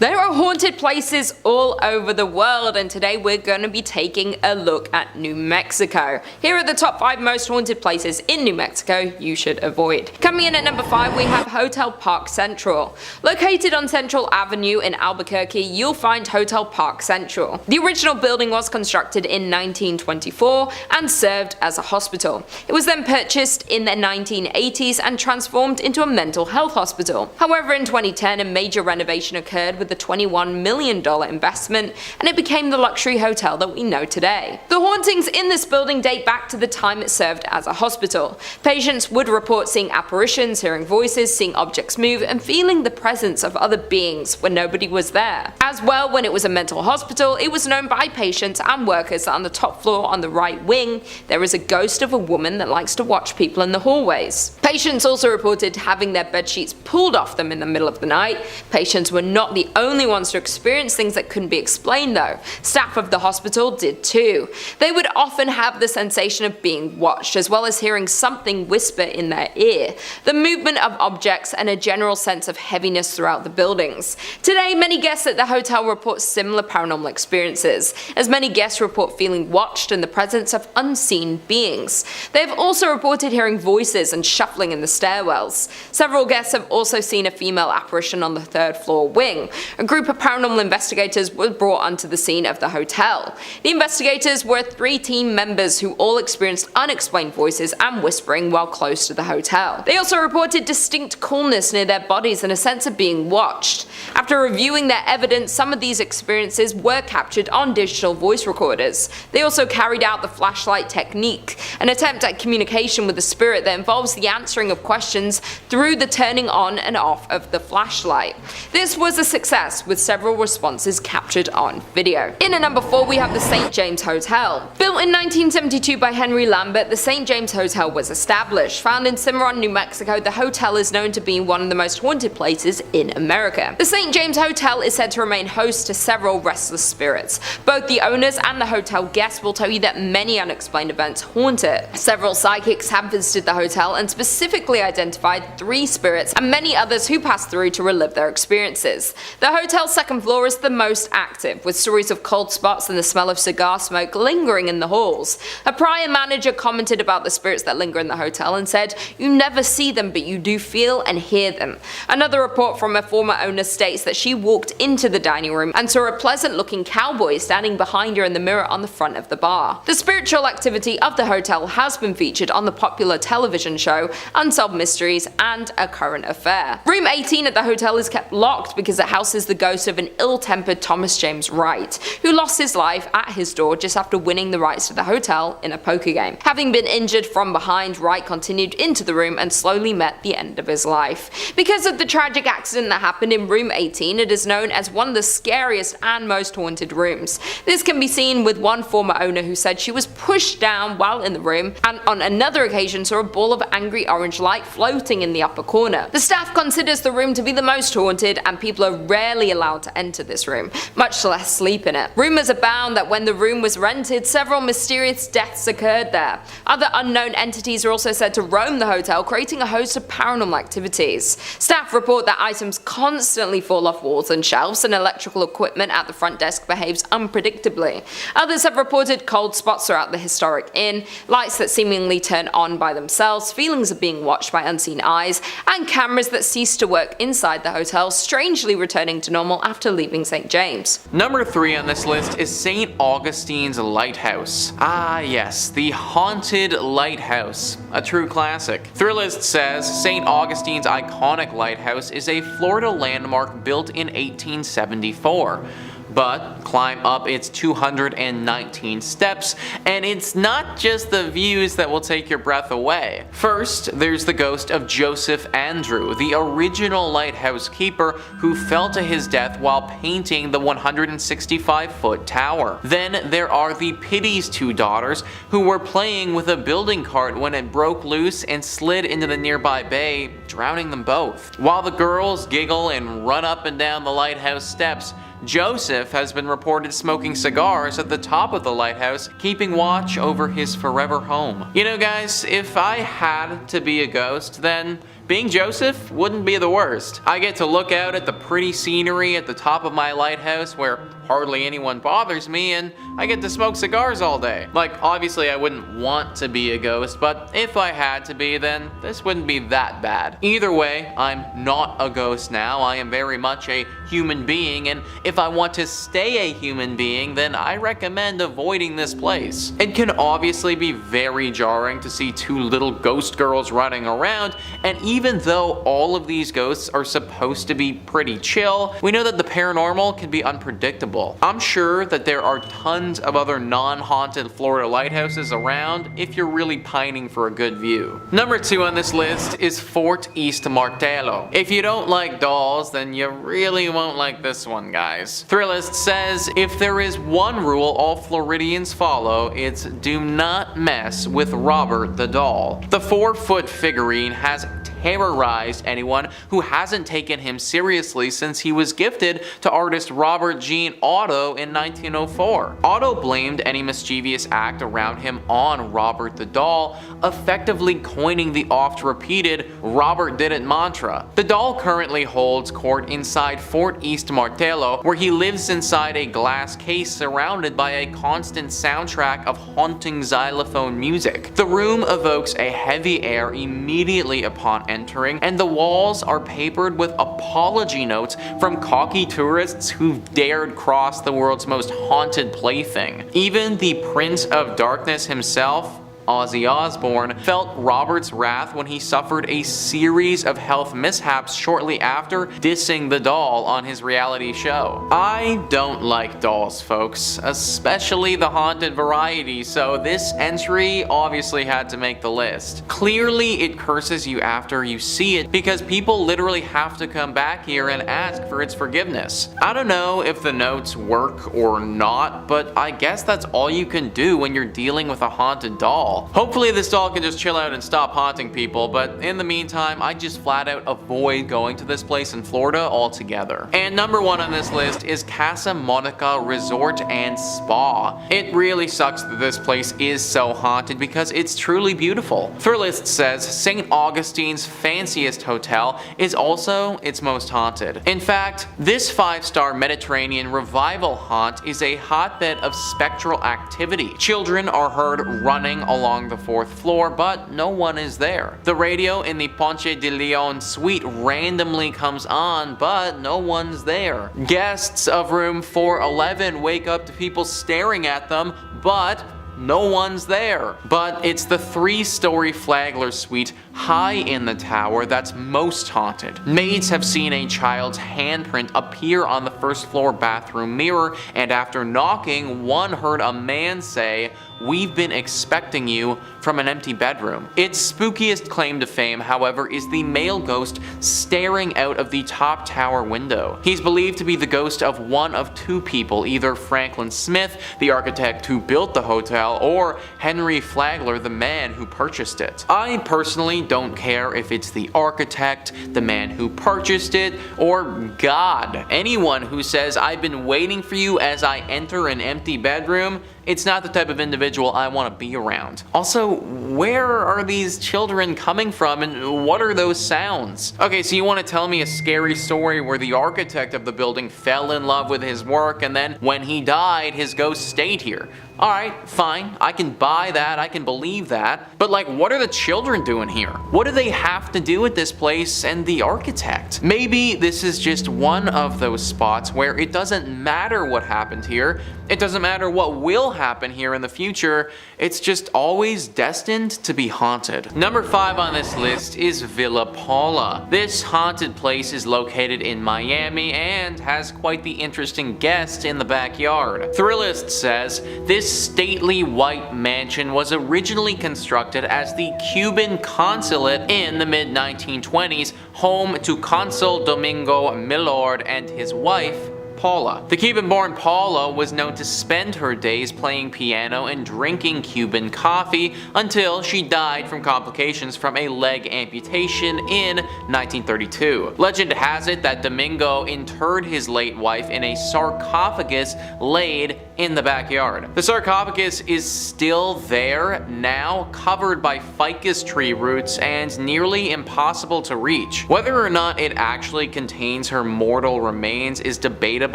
There are haunted places all over the world, and today we're going to be taking a look at New Mexico. Here are the top 5 most haunted places in New Mexico you should avoid. Coming in at number 5, we have Hotel Parq Central. Located on Central Avenue in Albuquerque, you'll find Hotel Parq Central. The original building was constructed in 1924 and served as a hospital. It was then purchased in the 1980s and transformed into a mental health hospital. However, in 2010, a major renovation occurred with a $21 million investment, and it became the luxury hotel that we know today. The hauntings in this building date back to the time it served as a hospital. Patients would report seeing apparitions, hearing voices, seeing objects move, and feeling the presence of other beings when nobody was there. As well, when it was a mental hospital, it was known by patients and workers that on the top floor on the right wing, there is a ghost of a woman that likes to watch people in the hallways. Patients also reported having their bed sheets pulled off them in the middle of the night. Patients were not the only ones to experience things that couldn't be explained though. Staff of the hospital did too. They would often have the sensation of being watched, as well as hearing something whisper in their ear, the movement of objects, and a general sense of heaviness throughout the buildings. Today, many guests at the hotel report similar paranormal experiences, as many guests report feeling watched in the presence of unseen beings. They have also reported hearing voices and shuffling in the stairwells. Several guests have also seen a female apparition on the 3rd floor wing. A group of paranormal investigators were brought onto the scene of the hotel. The investigators were 3 team members who all experienced unexplained voices and whispering while close to the hotel. They also reported distinct coolness near their bodies and a sense of being watched. After reviewing their evidence, some of these experiences were captured on digital voice recorders. They also carried out the flashlight technique, an attempt at communication with the spirit that involves the answering of questions through the turning on and off of the flashlight. This was a success, with several responses captured on video. In at number 4, we have the St. James Hotel. Built in 1972 by Henry Lambert, the St. James Hotel was established. Found in Cimarron, New Mexico, the hotel is known to be one of the most haunted places in America. The St. James Hotel is said to remain host to several restless spirits. Both the owners and the hotel guests will tell you that many unexplained events haunt it. Several psychics have visited the hotel and specifically identified 3 spirits and many others who passed through to relive their experiences. The hotel's 2nd floor is the most active, with stories of cold spots and the smell of cigar smoke lingering in the halls. A prior manager commented about the spirits that linger in the hotel and said, "You never see them, but you do feel and hear them." Another report from a former owner states that she walked into the dining room and saw a pleasant-looking cowboy standing behind her in the mirror on the front of the bar. The spiritual activity of the hotel has been featured on the popular television show Unsolved Mysteries and A Current Affair. Room 18 at the hotel is kept locked because it houses the ghost of an ill-tempered Thomas James Wright, who lost his life at his door just after winning the rights to the hotel in a poker game. Having been injured from behind, Wright continued into the room and slowly met the end of his life. Because of the tragic accident that happened in room 18, it is known as one of the scariest and most haunted rooms. This can be seen with one former owner who said she was pushed down while in the room, and on another occasion saw a ball of angry orange light floating in the upper corner. The staff considers the room to be the most haunted, and people are rarely allowed to enter this room, much less sleep in it. Rumors abound that when the room was rented, several mysterious deaths occurred there. Other unknown entities are also said to roam the hotel, creating a host of paranormal activities. Staff report that items constantly fall off walls and shelves, and electrical equipment at the front desk behaves unpredictably. Others have reported cold spots throughout the historic inn, lights that seemingly turn on by themselves, feelings of being watched by unseen eyes, and cameras that cease to work inside the hotel, strangely returning to normal after leaving St. James. Number 3 on this list is St. Augustine's Lighthouse. Ah yes, the haunted lighthouse. A true classic. Thrillist says St. Augustine's iconic lighthouse is a Florida landmark built in 1874. But climb up its 219 steps, and it's not just the views that will take your breath away. First, there's the ghost of Joseph Andrew, the original lighthouse keeper who fell to his death while painting the 165-foot tower. Then there are the Pity's 2 daughters who were playing with a building cart when it broke loose and slid into the nearby bay, drowning them both. While the girls giggle and run up and down the lighthouse steps, Joseph has been reported smoking cigars at the top of the lighthouse, keeping watch over his forever home. You know guys, if I had to be a ghost, then being Joseph wouldn't be the worst. I get to look out at the pretty scenery at the top of my lighthouse where hardly anyone bothers me, and I get to smoke cigars all day. Like, obviously I wouldn't want to be a ghost, but if I had to be, then this wouldn't be that bad. Either way, I'm not a ghost now. I am very much a human being, and if I want to stay a human being, then I recommend avoiding this place. It can obviously be very jarring to see two little ghost girls running around, and even though all of these ghosts are supposed to be pretty chill, we know that the paranormal can be unpredictable. I'm sure that there are tons of other non-haunted Florida lighthouses around if you're really pining for a good view. Number 2 on this list is Fort East Martello. If you don't like dolls, then you really won't like this one, guys. Thrillist says, if there is one rule all Floridians follow, it's do not mess with Robert the doll. The 4-foot figurine has terrorized anyone who hasn't taken him seriously since he was gifted to artist Robert Jean Otto in 1904. Otto blamed any mischievous act around him on Robert the doll, effectively coining the oft-repeated Robert did it mantra. The doll currently holds court inside Fort East Martello, where he lives inside a glass case surrounded by a constant soundtrack of haunting xylophone music. The room evokes a heavy air immediately upon entering, and the walls are papered with apology notes from cocky tourists who've dared cross the world's most haunted plaything. Even the Prince of Darkness himself, Ozzy Osbourne, felt Robert's wrath when he suffered a series of health mishaps shortly after dissing the doll on his reality show. I don't like dolls, folks, especially the haunted variety, so this entry obviously had to make the list. Clearly it curses you after you see it because people literally have to come back here and ask for its forgiveness. I don't know if the notes work or not, but I guess that's all you can do when you're dealing with a haunted doll. Hopefully this doll can just chill out and stop haunting people, but in the meantime, I just flat out avoid going to this place in Florida altogether. And number 1 on this list is Casa Monica Resort and Spa. It really sucks that this place is so haunted because it's truly beautiful. Thrillist says St. Augustine's fanciest hotel is also its most haunted. In fact, this 5-star Mediterranean revival haunt is a hotbed of spectral activity. Children are heard running along the 4th floor, but no one is there. The radio in the Ponce de Leon suite randomly comes on, but no one's there. Guests of room 411 wake up to people staring at them, but no one's there. But it's the 3-story Flagler suite high in the tower that's most haunted. Maids have seen a child's handprint appear on the 1st floor bathroom mirror, and after knocking, one heard a man say, "We've been expecting you," from an empty bedroom. Its spookiest claim to fame, however, is the male ghost staring out of the top tower window. He's believed to be the ghost of one of 2 people, either Franklin Smith, the architect who built the hotel, or Henry Flagler, the man who purchased it. I personally don't care if it's the architect, the man who purchased it, or God. Anyone who says, "I've been waiting for you as I enter an empty bedroom," it's not the type of individual I want to be around. Also, where are these children coming from and what are those sounds? Okay, so you want to tell me a scary story where the architect of the building fell in love with his work and then when he died, his ghost stayed here. Alright, fine, I can buy that, I can believe that, but like, what are the children doing here? What do they have to do with this place and the architect? Maybe this is just one of those spots where it doesn't matter what happened here, it doesn't matter what will happen here in the future, it's just always destined to be haunted. Number 5 on this list is Villa Paula. This haunted place is located in Miami and has quite the interesting guest in the backyard. Thrillist says, this stately white mansion was originally constructed as the Cuban consulate in the mid-1920s, home to Consul Domingo Millard and his wife, Paula. The Cuban-born Paula was known to spend her days playing piano and drinking Cuban coffee until she died from complications from a leg amputation in 1932. Legend has it that Domingo interred his late wife in a sarcophagus laid in the backyard. The sarcophagus is still there now, covered by ficus tree roots and nearly impossible to reach. Whether or not it actually contains her mortal remains is debatable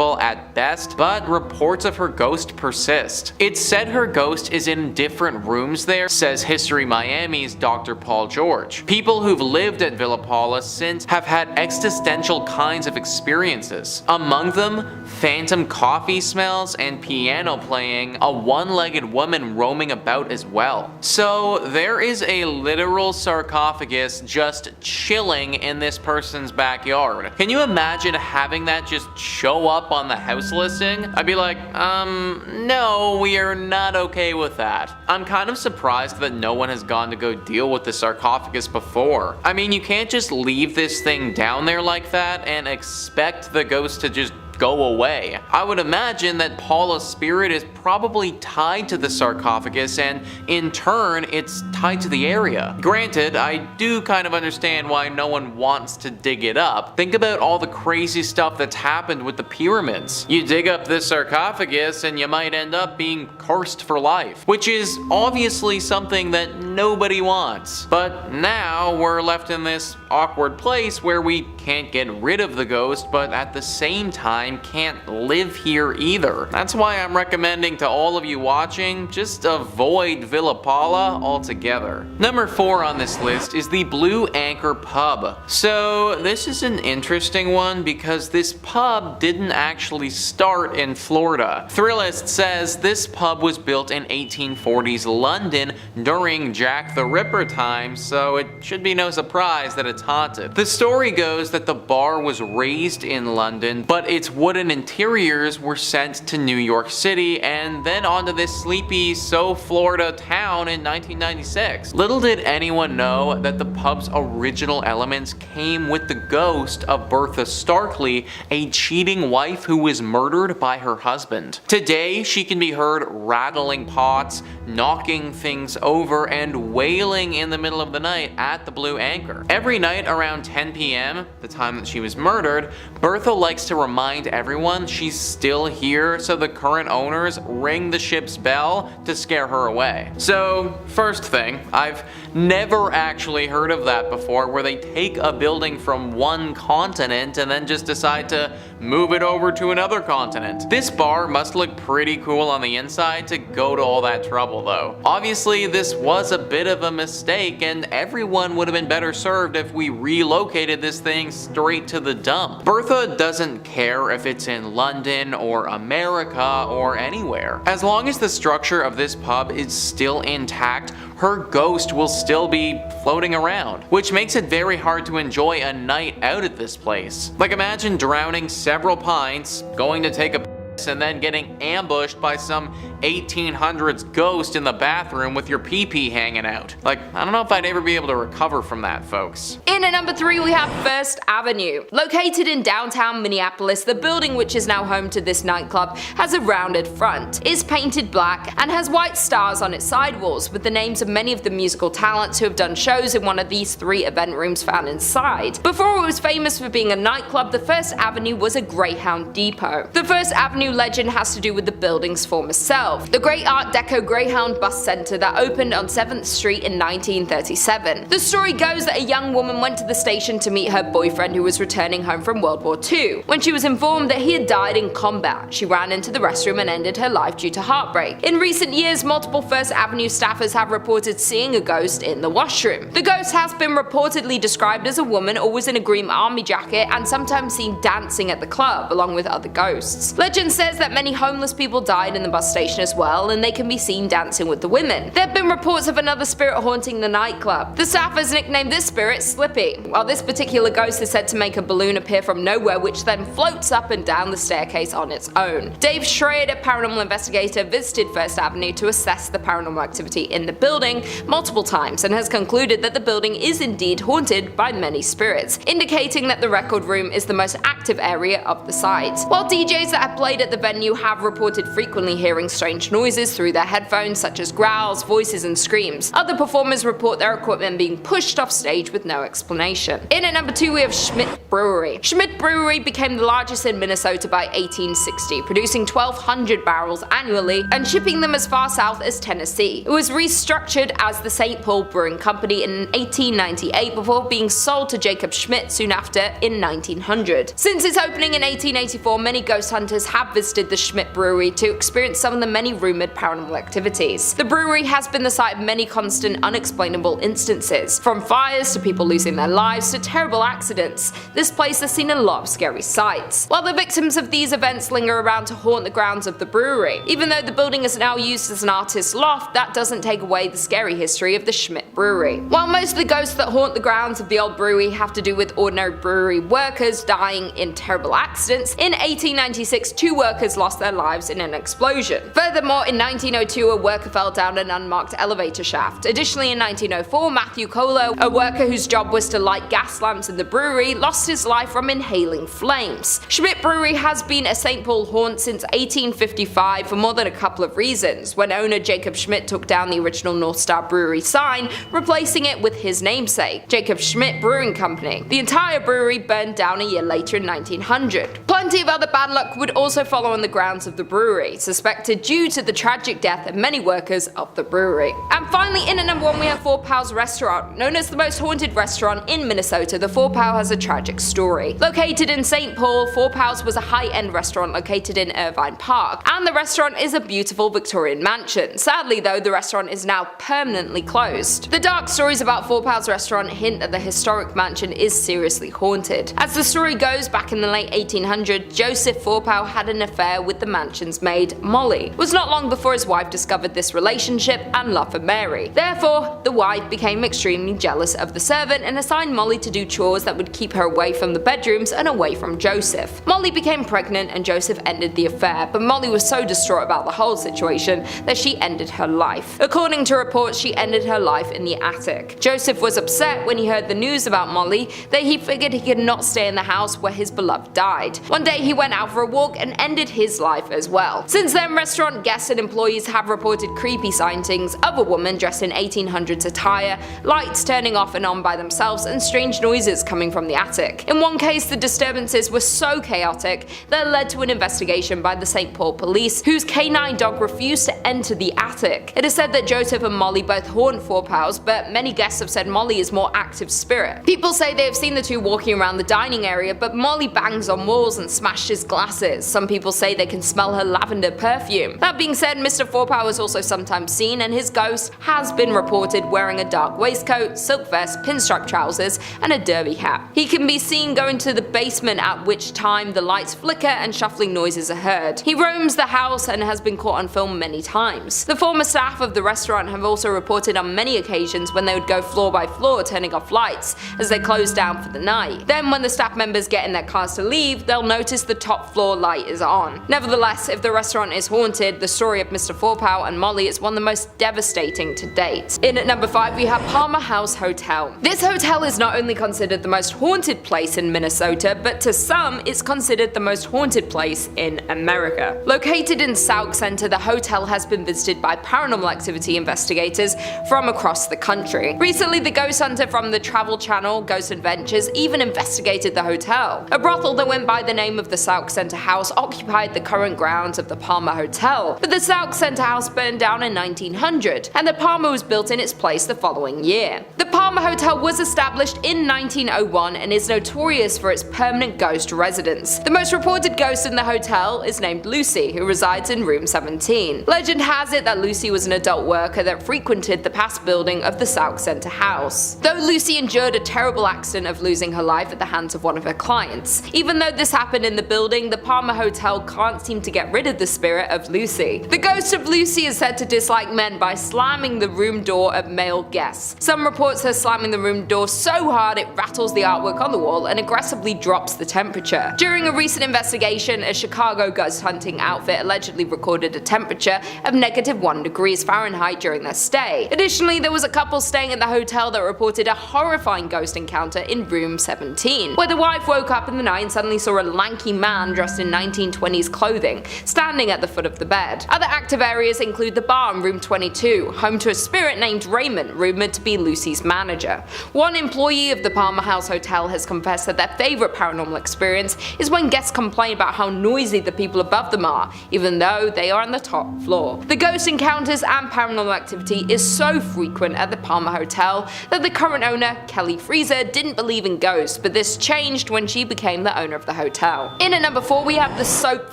at best, but reports of her ghost persist. It's said her ghost is in different rooms there, says History Miami's Dr. Paul George. People who've lived at Villa Paula since have had existential kinds of experiences. Among them, phantom coffee smells and piano playing, a one-legged woman roaming about as well. So there is a literal sarcophagus just chilling in this person's backyard. Can you imagine having that just show up on the house listing? I'd be like, no, we are not okay with that. I'm kind of surprised that no one has gone to go deal with the sarcophagus before. I mean, you can't just leave this thing down there like that and expect the ghost to just go away. I would imagine that Paula's spirit is probably tied to the sarcophagus, and in turn it's tied to the area. Granted, I do kind of understand why no one wants to dig it up. Think about all the crazy stuff that's happened with the pyramids. You dig up this sarcophagus and you might end up being cursed for life, which is obviously something that nobody wants. But now we're left in this awkward place where we can't get rid of the ghost, but at the same time can't live here either. That's why I'm recommending to all of you watching, just avoid Villa Paula altogether. Number 4 on this list is the Blue Anchor Pub. So this is an interesting one because this pub didn't actually start in Florida. Thrillist says this pub was built in 1840s London during Jack the Ripper times, so it should be no surprise that it's haunted. The story goes that the bar was raised in London, but its wooden interiors were sent to New York City and then onto this sleepy Florida town in 1996. Little did anyone know that the pub's original elements came with the ghost of Bertha Starkley, a cheating wife who was murdered by her husband. Today, she can be heard rattling pots, knocking things over, and wailing in the middle of the night at the Blue Anchor. Every night around 10 p.m., the time that she was murdered, Bertha likes to remind everyone she's still here, so the current owners ring the ship's bell to scare her away. So, first thing, I've never actually heard of that before, where they take a building from one continent and then just decide to move it over to another continent. This bar must look pretty cool on the inside to go to all that trouble though. Obviously, this was a bit of a mistake and everyone would have been better served if we relocated this thing straight to the dump. Bertha doesn't care if it's in London or America or anywhere. As long as the structure of this pub is still intact, her ghost will still be floating around, which makes it very hard to enjoy a night out at this place. Like, imagine drowning several pints, going to take a piss, and then getting ambushed by some 1800s ghost in the bathroom with your pee-pee hanging out. Like, I don't know if I'd ever be able to recover from that, folks. In at number 3 we have First Avenue. Located in downtown Minneapolis, the building, which is now home to this nightclub, has a rounded front, is painted black, and has white stars on its sidewalls with the names of many of the musical talents who have done shows in one of these 3 event rooms found inside. Before it was famous for being a nightclub, the First Avenue was a Greyhound depot. The First Avenue legend has to do with the building's former self, the great Art Deco Greyhound bus center that opened on 7th Street in 1937. The story goes that a young woman went to the station to meet her boyfriend who was returning home from World War II. When she was informed that he had died in combat, she ran into the restroom and ended her life due to heartbreak. In recent years, multiple First Avenue staffers have reported seeing a ghost in the washroom. The ghost has been reportedly described as a woman, always in a green army jacket, and sometimes seen dancing at the club along with other ghosts. Legend says that many homeless people died in the bus station as well, and they can be seen dancing with the women. There have been reports of another spirit haunting the nightclub. The staff has nicknamed this spirit Slippy, while this particular ghost is said to make a balloon appear from nowhere which then floats up and down the staircase on its own. Dave Schrader, paranormal investigator, visited First Avenue to assess the paranormal activity in the building multiple times and has concluded that the building is indeed haunted by many spirits, indicating that the record room is the most active area of the site. While DJs that have played at the venue have reported frequently hearing strange noises through their headphones, such as growls, voices and screams, other performers report their equipment being pushed off stage with no explanation. In at number 2 we have Schmidt Brewery. Schmidt Brewery became the largest in Minnesota by 1860, producing 1,200 barrels annually and shipping them as far south as Tennessee. It was restructured as the St. Paul Brewing Company in 1898 before being sold to Jacob Schmidt soon after in 1900. Since its opening in 1884, many ghost hunters have visited the Schmidt Brewery to experience some of the many rumored paranormal activities. The brewery has been the site of many constant unexplainable instances, from fires to people losing their lives to terrible accidents. This place has seen a lot of scary sights. While the victims of these events linger around to haunt the grounds of the brewery, even though the building is now used as an artist's loft, that doesn't take away the scary history of the Schmidt Brewery. While most of the ghosts that haunt the grounds of the old brewery have to do with ordinary brewery workers dying in terrible accidents, in 1896 2 workers lost their lives in an explosion. Furthermore, in 1902 a worker fell down an unmarked elevator shaft. Additionally, in 1904 Matthew Colo, a worker whose job was to light gas lamps in the brewery, lost his life from inhaling flames. Schmidt Brewery has been a St. Paul haunt since 1855 for more than a couple of reasons, when owner Jacob Schmidt took down the original North Star Brewery sign, replacing it with his namesake, Jacob Schmidt Brewing Company. The entire brewery burned down a year later in 1900. Plenty of other bad luck would also follow on the grounds of the brewery, suspected due to the tragic death of many workers of the brewery. And finally, in at number 1 we have Forepaugh Restaurant. Known as the most haunted restaurant in Minnesota, the Forepaugh has a tragic story. Located in St. Paul, Forepaugh was a high-end restaurant located in Irvine Park, and the restaurant is a beautiful Victorian mansion. Sadly though, the restaurant is now permanently closed. The dark stories about Forepaugh Restaurant hint that the historic mansion is seriously haunted. As the story goes, back in the late 1800s, Joseph Forepaugh had an affair with the mansion's maid, Molly. It was not long before his wife discovered this relationship and love for Mary. Therefore, the wife became extremely jealous of the servant and assigned Molly to do chores that would keep her away from the bedrooms and away from Joseph. Molly became pregnant and Joseph ended the affair, but Molly was so distraught about the whole situation that she ended her life. According to reports, she ended her life in the attic. Joseph was upset when he heard the news about Molly that he figured he could not stay in the house where his beloved died. One day he went out for a walk and ended his life as well. Since then, restaurant guests and employees have reported creepy sightings of a woman dressed in 1800s attire, lights turning off and on by themselves, and strange noises coming from the attic. In one case, the disturbances were so chaotic that led to an investigation by the St. Paul police, whose canine dog refused to enter the attic. It is said that Joseph and Molly both haunt Forepaugh, but many guests have said Molly is more active spirit. People say they have seen the two walking around the dining area, but Molly bangs on walls and smashes glasses. Some people say they can smell her lavender perfume. That being said, Mr. Forepaugh is also sometimes seen, and his ghost has been reported wearing a dark waistcoat, silk vest, pinstripe trousers, and a derby hat. He can be seen going to the basement, at which time the lights flicker and shuffling noises are heard. He roams the house and has been caught on film many times. The former staff of the restaurant have also reported on many occasions when they would go floor by floor turning off lights as they close down for the night. Then when the staff members get in their cars to leave, they'll notice the top floor light is on. Nevertheless, if the restaurant is haunted, the story of Mr. Forepaugh and Molly is one of the most devastating to date. In at number 5 we have House Hotel. This hotel is not only considered the most haunted place in Minnesota, but to some it's considered the most haunted place in America. Located in Sauk Center, the hotel has been visited by paranormal activity investigators from across the country. Recently, the ghost hunter from the Travel Channel, Ghost Adventures, even investigated the hotel. A brothel that went by the name of the Sauk Center House occupied the current grounds of the Palmer Hotel, but the Sauk Center House burned down in 1900, and the Palmer was built in its place the following year. The Palmer Hotel was established in 1901 and is notorious for its permanent ghost residence. The most reported ghost in the hotel is named Lucy, who resides in room 17. Legend has it that Lucy was an adult worker that frequented the past building of the Sauk Center House. Though Lucy endured a terrible accident of losing her life at the hands of one of her clients. Even though this happened in the building, the Palmer Hotel Hotel can't seem to get rid of the spirit of Lucy. The ghost of Lucy is said to dislike men by slamming the room door of male guests. Some reports her slamming the room door so hard it rattles the artwork on the wall and aggressively drops the temperature. During a recent investigation, a Chicago ghost hunting outfit allegedly recorded a temperature of -1 degrees Fahrenheit during their stay. Additionally, there was a couple staying at the hotel that reported a horrifying ghost encounter in room 17, where the wife woke up in the night and suddenly saw a lanky man dressed in 1920s clothing standing at the foot of the bed. Other active areas include the bar in room 22, home to a spirit named Raymond, rumored to be Lucy's manager. One employee of the Palmer House Hotel has confessed that their favorite paranormal experience is when guests complain about how noisy the people above them are, even though they are on the top floor. The ghost encounters and paranormal activity is so frequent at the Palmer Hotel that the current owner, Kelly Freezer, didn't believe in ghosts, but this changed when she became the owner of the hotel. In at number 4 we have the soap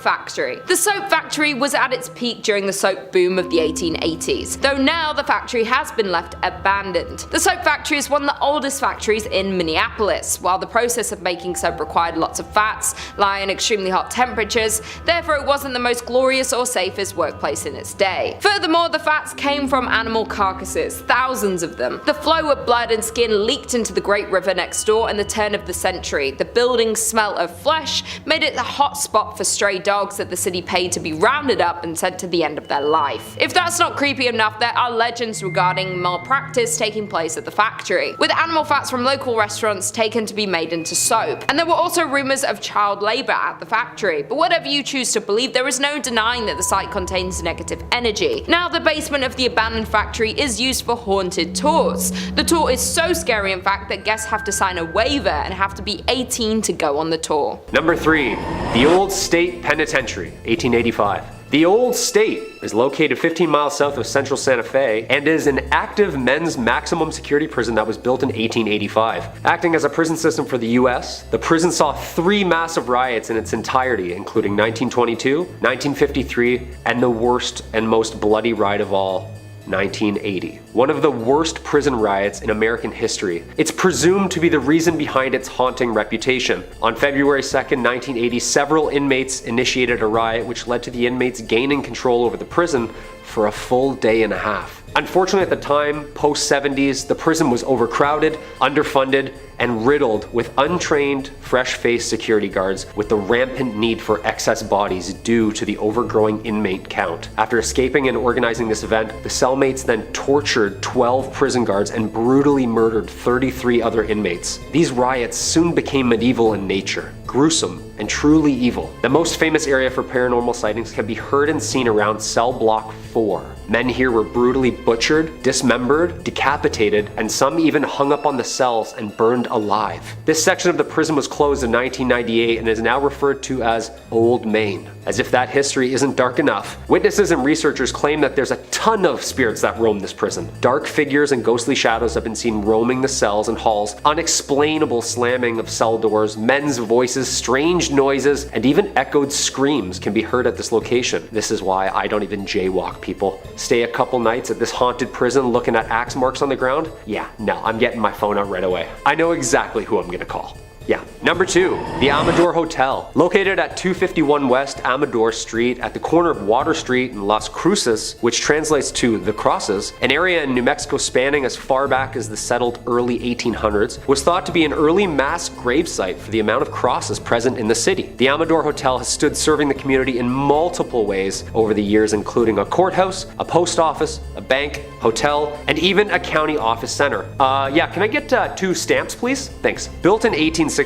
factory. The soap factory was at its peak during the soap boom of the 1880s, though now the factory has been left abandoned. The soap factory is one of the oldest factories in Minneapolis. While the process of making soap required lots of fats, lie in extremely hot temperatures, therefore it wasn't the most glorious or safest workplace in its day. Furthermore, the fats came from animal carcasses, thousands of them. The flow of blood and skin leaked into the Great River next door in the turn of the century. The building's smell of flesh made it a hot spot for stray dogs that the city paid to be rounded up and sent to the end of their life. If that's not creepy enough, there are legends regarding malpractice taking place at the factory, with animal fats from local restaurants taken to be made into soap. And there were also rumors of child labor at the factory, but whatever you choose to believe, there is no denying that the site contains negative energy. Now the basement of the abandoned factory is used for haunted tours. The tour is so scary in fact that guests have to sign a waiver and have to be 18 to go on the tour. Number 3. The Old State Penitentiary, 1885. The Old State is located 15 miles south of central Santa Fe and is an active men's maximum security prison that was built in 1885. Acting as a prison system for the US, the prison saw 3 massive riots in its entirety, including 1922, 1953, and the worst and most bloody riot of all, 1980. One of the worst prison riots in American history. It's presumed to be the reason behind its haunting reputation. On February 2nd, 1980, several inmates initiated a riot which led to the inmates gaining control over the prison for a full day and a half. Unfortunately at the time, post-70s, the prison was overcrowded, underfunded, and riddled with untrained, fresh-faced security guards with the rampant need for excess bodies due to the overgrowing inmate count. After escaping and organizing this event, the cellmates then tortured 12 prison guards and brutally murdered 33 other inmates. These riots soon became medieval in nature, gruesome, and truly evil. The most famous area for paranormal sightings can be heard and seen around cell block 4. Men here were brutally butchered, dismembered, decapitated, and some even hung up on the cells and burned alive. This section of the prison was closed in 1998 and is now referred to as Old Main. As if that history isn't dark enough, witnesses and researchers claim that there's a ton of spirits that roam this prison. Dark figures and ghostly shadows have been seen roaming the cells and halls, unexplainable slamming of cell doors, men's voices, strange noises, and even echoed screams can be heard at this location. This is why I don't even jaywalk, people. Stay a couple nights at this haunted prison looking at axe marks on the ground? Yeah, no, I'm getting my phone out right away. I know exactly who I'm gonna call. Yeah. Number 2, the Amador Hotel. Located at 251 West Amador Street at the corner of Water Street and Las Cruces, which translates to the Crosses, an area in New Mexico spanning as far back as the settled early 1800s, was thought to be an early mass gravesite for the amount of crosses present in the city. The Amador Hotel has stood serving the community in multiple ways over the years, including a courthouse, a post office, a bank, hotel, and even a county office center. Yeah, can I get 2 stamps, please? Thanks. Built in 1866,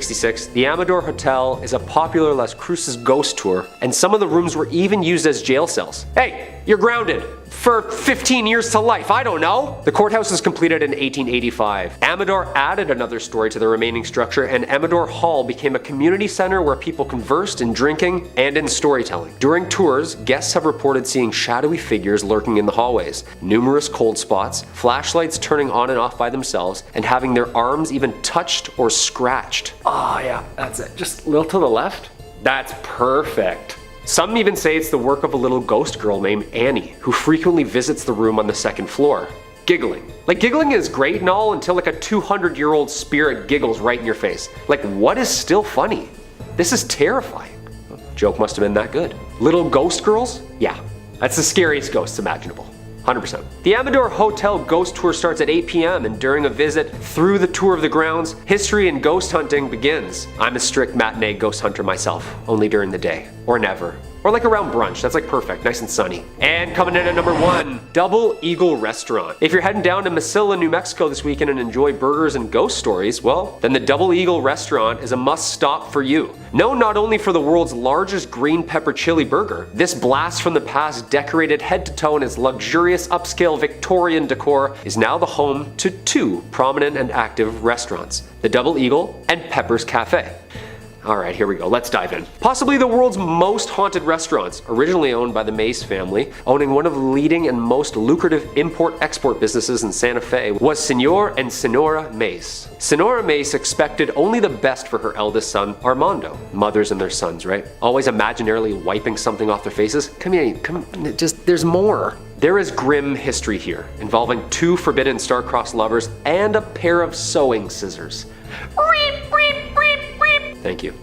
the Amador Hotel is a popular Las Cruces ghost tour, and some of the rooms were even used as jail cells. Hey, you're grounded for 15 years to life, I don't know. The courthouse was completed in 1885. Amador added another story to the remaining structure, and Amador Hall became a community center where people conversed in drinking and in storytelling. During tours, guests have reported seeing shadowy figures lurking in the hallways, numerous cold spots, flashlights turning on and off by themselves, and having their arms even touched or scratched. Oh yeah, that's it. Just a little to the left. That's perfect. Some even say it's the work of a little ghost girl named Annie, who frequently visits the room on the 2nd floor. Giggling. Like, giggling is great and all until like a 200-year-old spirit giggles right in your face. Like, what is still funny? This is terrifying. Joke must have been that good. Little ghost girls? Yeah, that's the scariest ghosts imaginable. 100%. The Amador Hotel ghost tour starts at 8 p.m. and during a visit through the tour of the grounds, history and ghost hunting begins. I'm a strict matinee ghost hunter myself, only during the day, or never. Or like around brunch, that's like perfect, nice and sunny. And coming in at number 1, Double Eagle Restaurant. If you're heading down to Mesilla, New Mexico this weekend and enjoy burgers and ghost stories, well, then the Double Eagle Restaurant is a must stop for you. Known not only for the world's largest green pepper chili burger, this blast from the past decorated head to toe in its luxurious upscale Victorian decor is now the home to 2 prominent and active restaurants, the Double Eagle and Pepper's Cafe. Alright, here we go, let's dive in. Possibly the world's most haunted restaurants, originally owned by the Mace family, owning one of the leading and most lucrative import-export businesses in Santa Fe, was Senor and Senora Mace. Senora Mace expected only the best for her eldest son, Armando. Mothers and their sons, right? Always imaginarily wiping something off their faces. Come here, there's more. There is grim history here, involving 2 forbidden star-crossed lovers and a pair of sewing scissors. Thank you.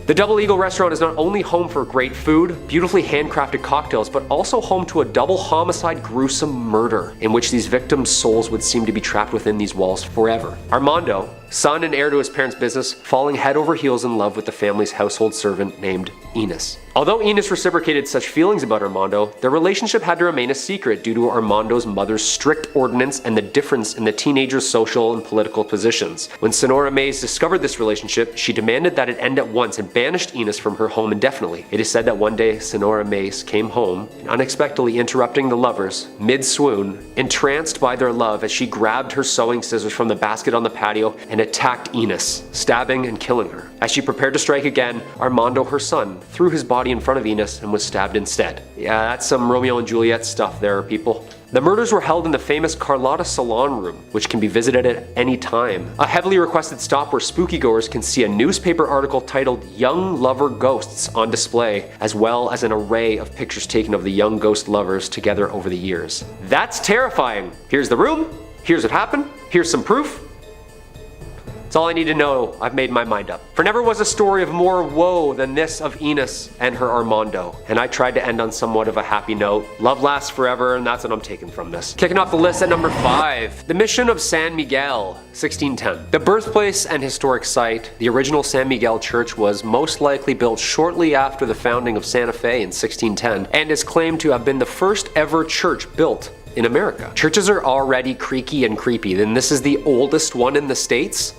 The Double Eagle Restaurant is not only home for great food, beautifully handcrafted cocktails, but also home to a double homicide gruesome murder, in which these victims' souls would seem to be trapped within these walls forever. Armando, son and heir to his parents' business, falling head over heels in love with the family's household servant named Enos. Although Enos reciprocated such feelings about Armando, their relationship had to remain a secret due to Armando's mother's strict ordinance and the difference in the teenager's social and political positions. When Senora Mace discovered this relationship, she demanded that it end at once and banished Enos from her home indefinitely. It is said that one day Senora Mace came home, unexpectedly interrupting the lovers, mid-swoon, entranced by their love as she grabbed her sewing scissors from the basket on the patio and attacked Enos, stabbing and killing her. As she prepared to strike again, Armando, her son, threw his body in front of Enos and was stabbed instead. Yeah, that's some Romeo and Juliet stuff there, people. The murders were held in the famous Carlotta Salon Room, which can be visited at any time. A heavily requested stop where spooky goers can see a newspaper article titled Young Lover Ghosts on display, as well as an array of pictures taken of the young ghost lovers together over the years. That's terrifying! Here's the room, here's what happened, here's some proof. That's all I need to know. I've made my mind up. For never was a story of more woe than this of Enos and her Armando. And I tried to end on somewhat of a happy note. Love lasts forever, and that's what I'm taking from this. Kicking off the list at number 5, the Mission of San Miguel, 1610. The birthplace and historic site, the original San Miguel Church was most likely built shortly after the founding of Santa Fe in 1610, and is claimed to have been the first ever church built in America. Churches are already creaky and creepy, then this is the oldest one in the States?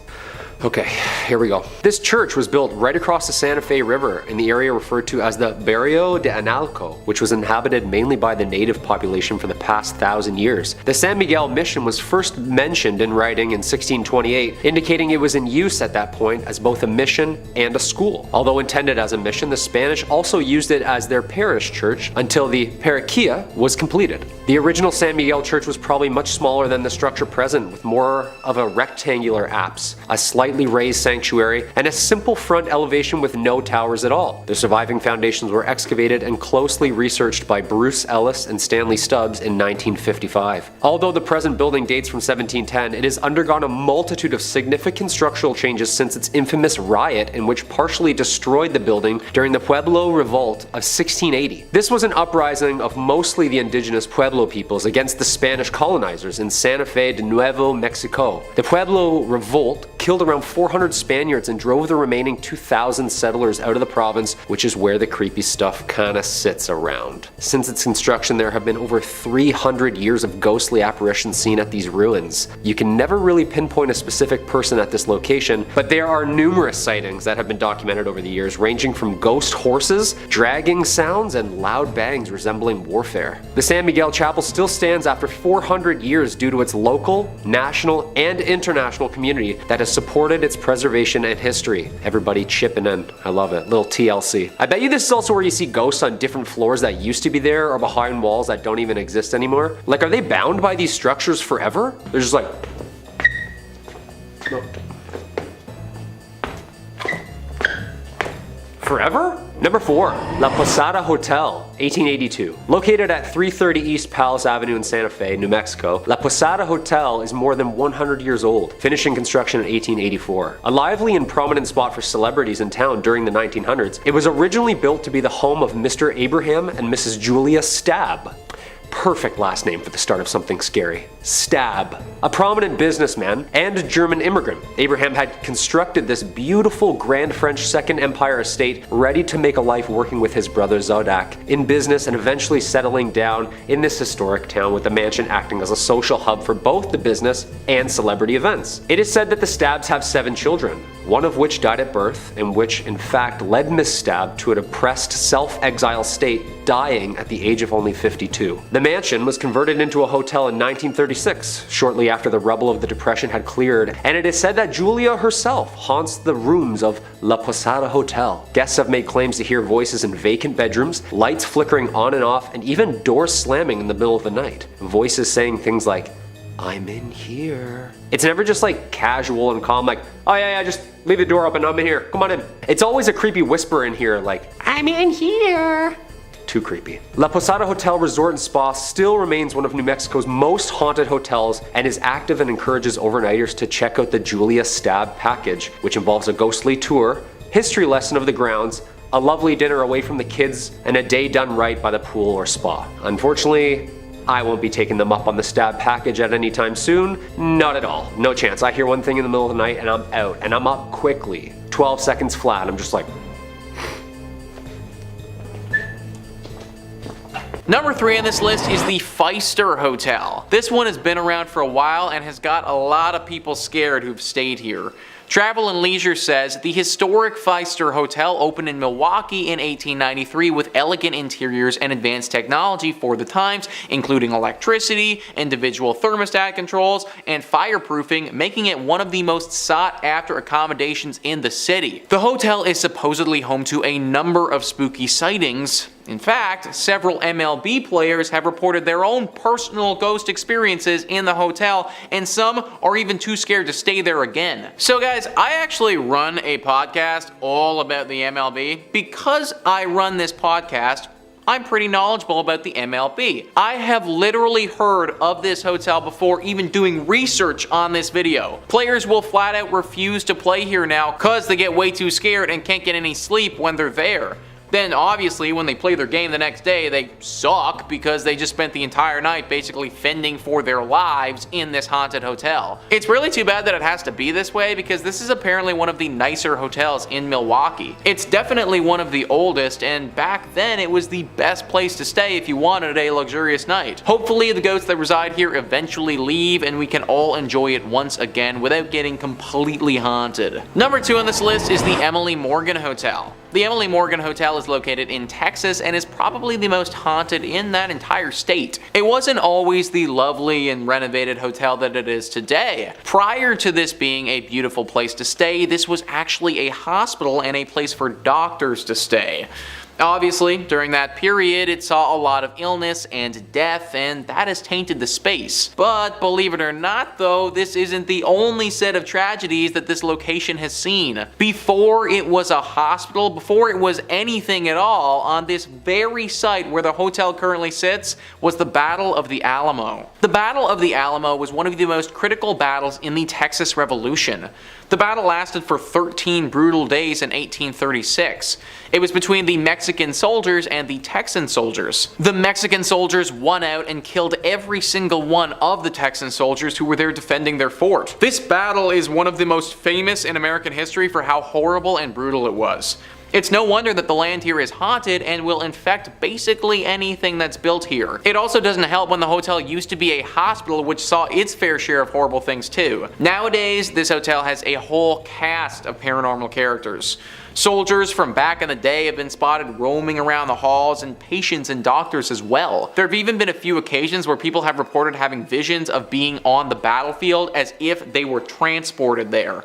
Okay, here we go. This church was built right across the Santa Fe River in the area referred to as the Barrio de Analco, which was inhabited mainly by the native population for the past 1,000 years. The San Miguel mission was first mentioned in writing in 1628, indicating it was in use at that point as both a mission and a school. Although intended as a mission, the Spanish also used it as their parish church until the Parroquia was completed. The original San Miguel church was probably much smaller than the structure present, with more of a rectangular apse, a slightly raised sanctuary, and a simple front elevation with no towers at all. The surviving foundations were excavated and closely researched by Bruce Ellis and Stanley Stubbs in 1955. Although the present building dates from 1710, it has undergone a multitude of significant structural changes since its infamous riot in which partially destroyed the building during the Pueblo Revolt of 1680. This was an uprising of mostly the indigenous Pueblo peoples against the Spanish colonizers in Santa Fe de Nuevo Mexico. The Pueblo Revolt killed around 400 Spaniards and drove the remaining 2,000 settlers out of the province, which is where the creepy stuff kinda sits around. Since its construction, there have been over 300 years of ghostly apparitions seen at these ruins. You can never really pinpoint a specific person at this location, but there are numerous sightings that have been documented over the years, ranging from ghost horses, dragging sounds, and loud bangs resembling warfare. The San Miguel Chapel still stands after 400 years due to its local, national, and international community that has supported its preservation and history. Everybody chipping in. I love it. Little TLC. I bet you this is also where you see ghosts on different floors that used to be there or behind walls that don't even exist anymore. Like, are they bound by these structures forever? They're just like... No. Forever? Number 4, La Posada Hotel, 1882. Located at 330 East Palace Avenue in Santa Fe, New Mexico, La Posada Hotel is more than 100 years old, finishing construction in 1884. A lively and prominent spot for celebrities in town during the 1900s, it was originally built to be the home of Mr. Abraham and Mrs. Julia Stabb. Perfect last name for the start of something scary. Stabb. A prominent businessman and German immigrant, Abraham had constructed this beautiful Grand French Second Empire estate ready to make a life working with his brother Zodak in business and eventually settling down in this historic town, with the mansion acting as a social hub for both the business and celebrity events. It is said that the Stabbs have 7 children, one of which died at birth, and which in fact led Miss Stabb to a depressed self-exile state, dying at the age of only 52. The mansion was converted into a hotel in 1936, shortly after the rubble of the Depression had cleared, and it is said that Julia herself haunts the rooms of La Posada Hotel. Guests have made claims to hear voices in vacant bedrooms, lights flickering on and off, and even doors slamming in the middle of the night. Voices saying things like, "I'm in here." It's never just like casual and calm, like, "Oh yeah, just leave the door open, I'm in here, come on in." It's always a creepy whisper in here, like, "I'm in here." Too creepy. La Posada Hotel Resort and Spa still remains one of New Mexico's most haunted hotels and is active and encourages overnighters to check out the Julia Stabb package, which involves a ghostly tour, history lesson of the grounds, a lovely dinner away from the kids, and a day done right by the pool or spa. Unfortunately, I won't be taking them up on the Stabb package at any time soon. Not at all. No chance. I hear one thing in the middle of the night and I'm out, and I'm up quickly. 12 seconds flat, I'm just like... Number 3 on this list is the Pfister Hotel. This one has been around for a while and has got a lot of people scared who've stayed here. Travel and Leisure says the historic Pfister Hotel opened in Milwaukee in 1893 with elegant interiors and advanced technology for the times, including electricity, individual thermostat controls, and fireproofing, making it one of the most sought after accommodations in the city. The hotel is supposedly home to a number of spooky sightings. In fact, several MLB players have reported their own personal ghost experiences in the hotel, and some are even too scared to stay there again. So guys, I actually run a podcast all about the MLB. Because I run this podcast, I'm pretty knowledgeable about the MLB. I have literally heard of this hotel before even doing research on this video. Players will flat out refuse to play here now because they get way too scared and can't get any sleep when they're there. Then obviously when they play their game the next day, they suck because they just spent the entire night basically fending for their lives in this haunted hotel. It's really too bad that it has to be this way because this is apparently one of the nicer hotels in Milwaukee. It's definitely one of the oldest, and back then it was the best place to stay if you wanted a luxurious night. Hopefully the ghosts that reside here eventually leave and we can all enjoy it once again without getting completely haunted. Number 2 on this list is the Emily Morgan Hotel. The Emily Morgan Hotel is located in Texas and is probably the most haunted in that entire state. It wasn't always the lovely and renovated hotel that it is today. Prior to this being a beautiful place to stay, this was actually a hospital and a place for doctors to stay. Obviously, during that period, it saw a lot of illness and death, and that has tainted the space. But believe it or not though, this isn't the only set of tragedies that this location has seen. Before it was a hospital, before it was anything at all, on this very site where the hotel currently sits was the Battle of the Alamo. The Battle of the Alamo was one of the most critical battles in the Texas Revolution. The battle lasted for 13 brutal days in 1836. It was between the Mexican soldiers and the Texan soldiers. The Mexican soldiers won out and killed every single one of the Texan soldiers who were there defending their fort. This battle is one of the most famous in American history for how horrible and brutal it was. It's no wonder that the land here is haunted and will infect basically anything that's built here. It also doesn't help when the hotel used to be a hospital which saw its fair share of horrible things too. Nowadays, this hotel has a whole cast of paranormal characters. Soldiers from back in the day have been spotted roaming around the halls, and patients and doctors as well. There have even been a few occasions where people have reported having visions of being on the battlefield as if they were transported there.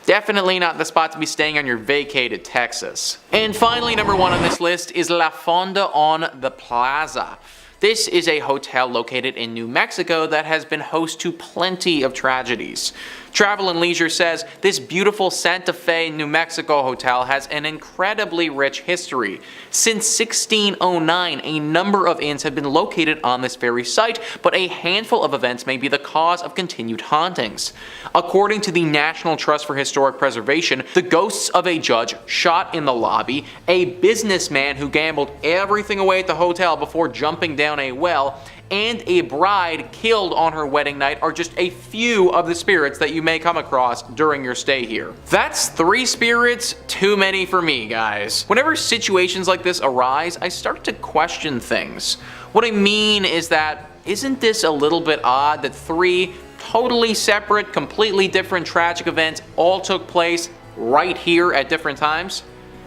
Definitely not the spot to be staying on your vacay to Texas. And finally, number 1 on this list is La Fonda on the Plaza. This is a hotel located in New Mexico that has been host to plenty of tragedies. Travel and Leisure says this beautiful Santa Fe, New Mexico hotel has an incredibly rich history. Since 1609, a number of inns have been located on this very site, but a handful of events may be the cause of continued hauntings. According to the National Trust for Historic Preservation, the ghosts of a judge shot in the lobby, a businessman who gambled everything away at the hotel before jumping down a well, and a bride killed on her wedding night are just a few of the spirits that you may come across during your stay here. That's 3 spirits too many for me, guys. Whenever situations like this arise, I start to question things. What I mean is that, isn't this a little bit odd that 3 totally separate, completely different tragic events all took place right here at different times?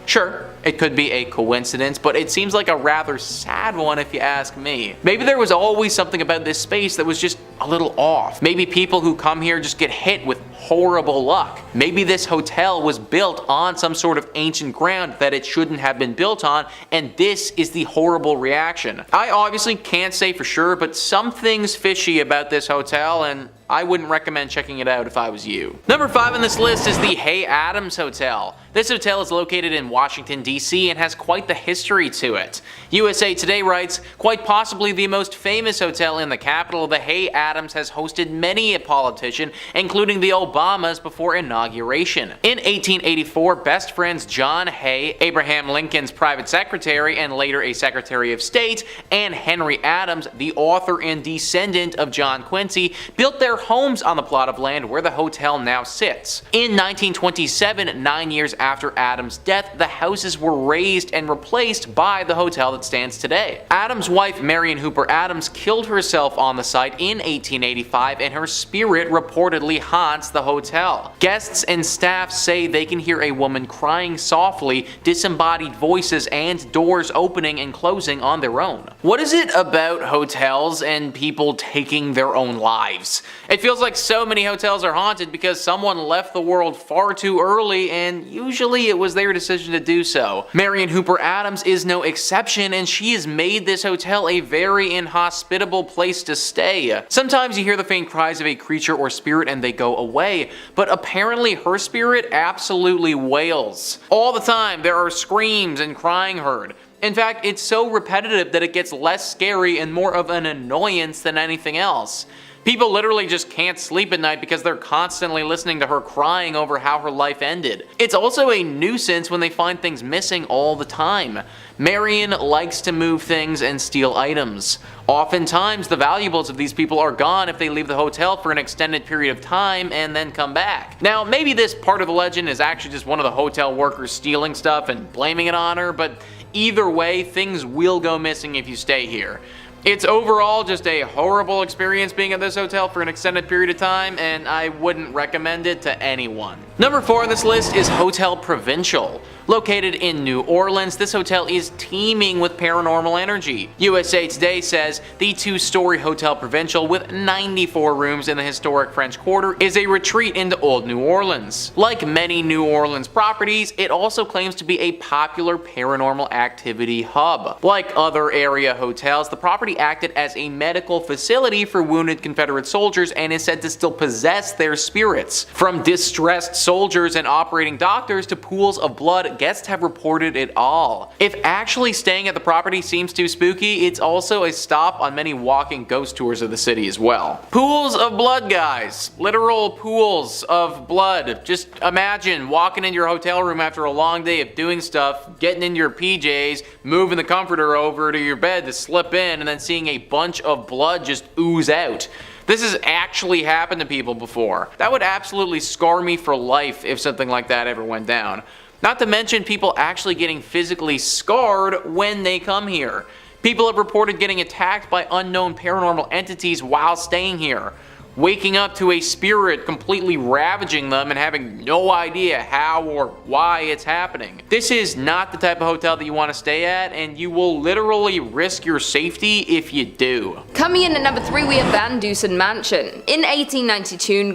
Sure, it could be a coincidence, but it seems like a rather sad one if you ask me. Maybe there was always something about this space that was just a little off. Maybe people who come here just get hit with horrible luck. Maybe this hotel was built on some sort of ancient ground that it shouldn't have been built on, and this is the horrible reaction. I obviously can't say for sure, but something's fishy about this hotel, and I wouldn't recommend checking it out if I was you. Number 5 on this list is the Hay Adams Hotel. This hotel is located in Washington, D.C. and has quite the history to it. USA Today writes, quite possibly the most famous hotel in the capital, the Hay Adams has hosted many a politician, including the Obamas before inauguration. In 1884, best friends John Hay, Abraham Lincoln's private secretary and later a Secretary of State, and Henry Adams, the author and descendant of John Quincy, built their homes on the plot of land where the hotel now sits. In 1927, 9 years after Adams' death, the houses were razed and replaced by the hotel that stands today. Adams' wife, Marion Hooper Adams, killed herself on the site in 1885, and her spirit reportedly haunts the hotel. Guests and staff say they can hear a woman crying softly, disembodied voices, and doors opening and closing on their own. What is it about hotels and people taking their own lives? It feels like so many hotels are haunted because someone left the world far too early, and usually it was their decision to do so. Marion Hooper Adams is no exception, and she has made this hotel a very inhospitable place to stay. Sometimes you hear the faint cries of a creature or spirit and they go away, but apparently her spirit absolutely wails. All the time there are screams and crying heard. In fact, it's so repetitive that it gets less scary and more of an annoyance than anything else. People literally just can't sleep at night because they're constantly listening to her crying over how her life ended. It's also a nuisance when they find things missing all the time. Marion likes to move things and steal items. Oftentimes, the valuables of these people are gone if they leave the hotel for an extended period of time and then come back. Now, maybe this part of the legend is actually just one of the hotel workers stealing stuff and blaming it on her, but either way, things will go missing if you stay here. It's overall just a horrible experience being at this hotel for an extended period of time, and I wouldn't recommend it to anyone. Number 4 on this list is Hotel Provincial. Located in New Orleans, this hotel is teeming with paranormal energy. USA Today says the 2-story Hotel Provincial with 94 rooms in the historic French Quarter is a retreat into old New Orleans. Like many New Orleans properties, it also claims to be a popular paranormal activity hub. Like other area hotels, the property acted as a medical facility for wounded Confederate soldiers and is said to still possess their spirits. From distressed soldiers and operating doctors to pools of blood, guests have reported it all. If actually staying at the property seems too spooky, it's also a stop on many walking ghost tours of the city as well. Pools of blood, guys. Literal pools of blood. Just imagine walking into your hotel room after a long day of doing stuff, getting in your PJs, moving the comforter over to your bed to slip in, and then seeing a bunch of blood just ooze out. This has actually happened to people before. That would absolutely scar me for life if something like that ever went down. Not to mention people actually getting physically scarred when they come here. People have reported getting attacked by unknown paranormal entities while staying here. Waking up to a spirit completely ravaging them and having no idea how or why it's happening. This is not the type of hotel that you want to stay at, and you will literally risk your safety if you do. Coming in at number 3, we have Van Dusen Mansion. In 1892,